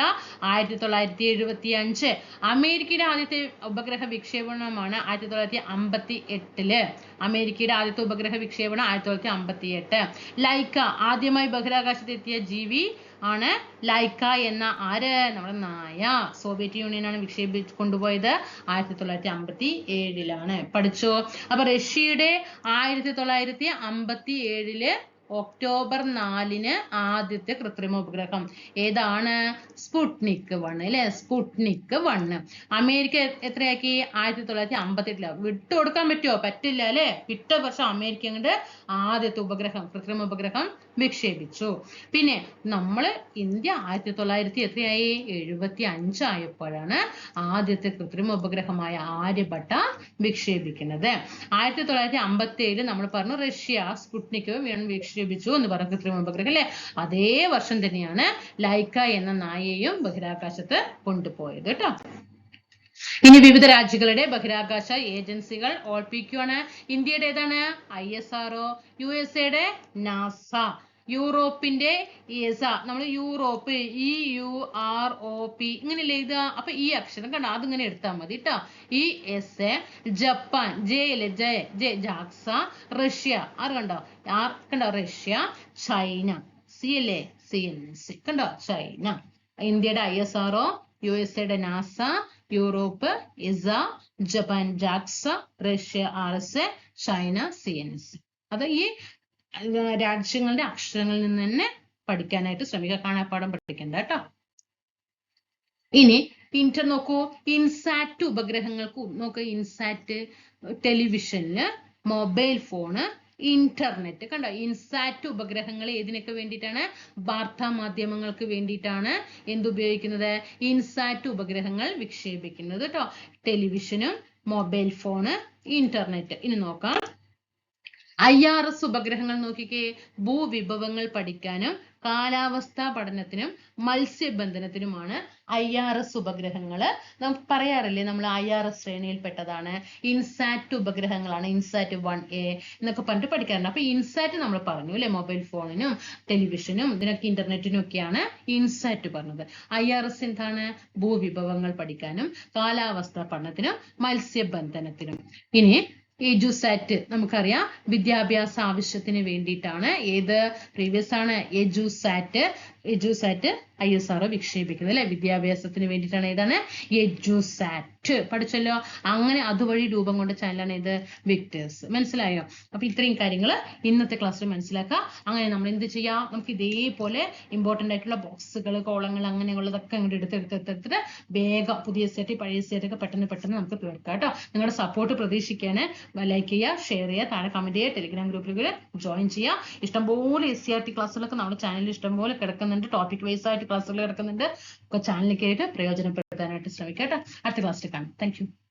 1975. അമേരിക്കയുടെ ആദ്യത്തെ ഉപഗ്രഹ വിക്ഷേപണമാണ് 1958. അമേരിക്കയുടെ ആദ്യത്തെ ഉപഗ്രഹ വിക്ഷേപണം 1958. ലൈക്ക, ആദ്യമായി ബഹിരാകാശത്തെത്തിയ ജീവി ആണ് ലൈക്ക എന്ന ആര്? നമ്മുടെ നായ. സോവിയറ്റ് യൂണിയൻ ആണ് വിക്ഷേപിച്ച് കൊണ്ടുപോയത്. 1957 പഠിച്ചോ. അപ്പൊ റഷ്യയുടെ 1957 ഒക്ടോബർ 4 ആദ്യത്തെ കൃത്രിമ ഉപഗ്രഹം ഏതാണ്? സ്പുട്നിക് 1 അല്ലെ. സ്പുട്നിക് 1. അമേരിക്ക എത്രയാക്കി? 1958. വിട്ടുകൊടുക്കാൻ പറ്റുമോ? പറ്റില്ല അല്ലെ. വിട്ട വർഷം അമേരിക്ക കൊണ്ട് ആദ്യത്തെ ഉപഗ്രഹം, കൃത്രിമ ഉപഗ്രഹം വിക്ഷേപിച്ചു. പിന്നെ നമ്മള് ഇന്ത്യ 1975 ആയപ്പോഴാണ് ആദ്യത്തെ കൃത്രിമ ഉപഗ്രഹമായ ആര്യഭട്ട വിക്ഷേപിക്കുന്നത്. 1957 നമ്മൾ പറഞ്ഞു റഷ്യ സ്പുട്നിക് വിക്ഷേപിച്ചു എന്ന് പറഞ്ഞ കൃത്രിമ ഉപഗ്രഹം അല്ലെ. അതേ വർഷം തന്നെയാണ് ലൈക്ക എന്ന നായയെയും ബഹിരാകാശത്ത് കൊണ്ടുപോയത് കേട്ടോ. ഇനി വിവിധ രാജ്യങ്ങളുടെ ബഹിരാകാശ ഏജൻസികൾ ഓർപ്പിക്കുകയാണ്. ഇന്ത്യയുടെ ഏതാണ്? ISRO. USA NASA. യൂറോപ്പിന്റെ ESA. നമ്മൾ യൂറോപ്പ് EUROP ഇങ്ങനെയല്ലേ എഴുതുക. അപ്പൊ ഈ അക്ഷരം കണ്ടോ, അതിങ്ങനെ എടുത്താൽ മതി കേട്ടോ. ESA. Japan JAXA. റഷ്യ കണ്ടോ, റഷ്യ. ചൈന CNC കണ്ടോ, ചൈന. ഇന്ത്യയുടെ ISRO, USA NASA, Europe ESA, Japan JAXA, Russia RSA, China CNC. അത് ഈ രാജ്യങ്ങളുടെ അക്ഷരങ്ങളിൽ നിന്ന് തന്നെ പഠിക്കാനായിട്ട് ശ്രമിക്കുക. കാണാപ്പാഠം പഠിക്കണ്ട കേട്ടോ. ഇനി നോക്കൂ. ഇൻസാറ്റ് ഉപഗ്രഹങ്ങൾക്ക് നോക്കുക. ഇൻസാറ്റ് ടെലിവിഷനില്, മൊബൈൽ ഫോണ്, ഇന്റർനെറ്റ് കണ്ടോ. ഇൻസാറ്റ് ഉപഗ്രഹങ്ങൾ ഏതിനൊക്കെ വേണ്ടിയിട്ടാണ്? വാർത്താ മാധ്യമങ്ങൾക്ക് വേണ്ടിയിട്ടാണ് എന്തുപയോഗിക്കുന്നത്? ഇൻസാറ്റ് ഉപഗ്രഹങ്ങൾ വിക്ഷേപിക്കുന്നത് കേട്ടോ. ടെലിവിഷനും, മൊബൈൽ ഫോണ്, ഇന്റർനെറ്റ്. ഇനി നോക്കാം. IRS ഉപഗ്രഹങ്ങൾ നോക്കിക്കേ. ഭൂവിഭവങ്ങൾ പഠിക്കാനും കാലാവസ്ഥാ പഠനത്തിനും മത്സ്യബന്ധനത്തിനുമാണ് IRS ഉപഗ്രഹങ്ങൾ. നമുക്ക് പറയാറില്ലേ നമ്മൾ IRS ശ്രേണിയിൽ പെട്ടതാണ്, ഇൻസാറ്റ് ഉപഗ്രഹങ്ങളാണ്, ഇൻസാറ്റ് 1A എന്നൊക്കെ പറഞ്ഞിട്ട് പഠിക്കാറുണ്ട്. അപ്പൊ ഇൻസാറ്റ് നമ്മൾ പറഞ്ഞു അല്ലെ, മൊബൈൽ ഫോണിനും ടെലിവിഷനും ഇതിനൊക്കെ ഇന്റർനെറ്റിനും ഒക്കെയാണ് ഇൻസാറ്റ് പറഞ്ഞത്. IRS എന്താണ്? ഭൂവിഭവങ്ങൾ പഠിക്കാനും കാലാവസ്ഥാ പഠനത്തിനും മത്സ്യബന്ധനത്തിനും. ഇനി എജുസാറ്റ് നമുക്കറിയാം വിദ്യാഭ്യാസ ആവശ്യത്തിന് വേണ്ടിയിട്ടാണ്. ഏത് പ്രീവിയസ് ആണ്? എജുസാറ്റ് ISRO വിക്ഷേപിക്കുന്നത് അല്ലെ, വിദ്യാഭ്യാസത്തിന് വേണ്ടിയിട്ടാണ്. ഏതാണ്? എജുസാറ്റ് പഠിച്ചല്ലോ. അങ്ങനെ അതുവഴി രൂപം കൊണ്ട ചാനലാണ് ഇത് വിക്ടേഴ്സ്. മനസ്സിലായോ? അപ്പൊ ഇത്രയും കാര്യങ്ങൾ ഇന്നത്തെ ക്ലാസ്സിൽ മനസ്സിലാക്കുക. അങ്ങനെ നമ്മൾ എന്ത് ചെയ്യാം, നമുക്ക് ഇതേപോലെ ഇമ്പോർട്ടന്റ് ആയിട്ടുള്ള ബോക്സുകൾ, കോളങ്ങൾ അങ്ങനെയുള്ളതൊക്കെ അങ്ങോട്ട് എടുത്തിട്ട് വേഗം പുതിയ സെറ്റ് പഴയ സെറ്റ് ഒക്കെ പെട്ടെന്ന് നമുക്ക് തീർക്കാം കേട്ടോ. നിങ്ങളുടെ സപ്പോർട്ട് പ്രതീക്ഷിക്കാന് ലൈക്ക് ചെയ്യുക, ഷെയർ ചെയ്യുക, താഴെ കമന്റ് ചെയ്യുക, ടെലിഗ്രാം ഗ്രൂപ്പിൽ ജോയിൻ ചെയ്യുക. ഇഷ്ടംപോലെ SCRT ക്ലാസ്സുകളൊക്കെ നമ്മുടെ ചാനലിൽ ഇഷ്ടംപോലെ കിടക്കുന്നുണ്ട്, ടോപ്പിക് വൈസ് ആയിട്ട് ക്ലാസ്സുകൾ കിടക്കുന്നുണ്ട്. ചാനലിലേക്ക് ആയിട്ട് പ്രയോജനപ്പെടുത്താനായിട്ട് ശ്രമിക്കാം കേട്ടോ. അടുത്ത ക്ലാസ്സിൽ കാണാം. Thank you.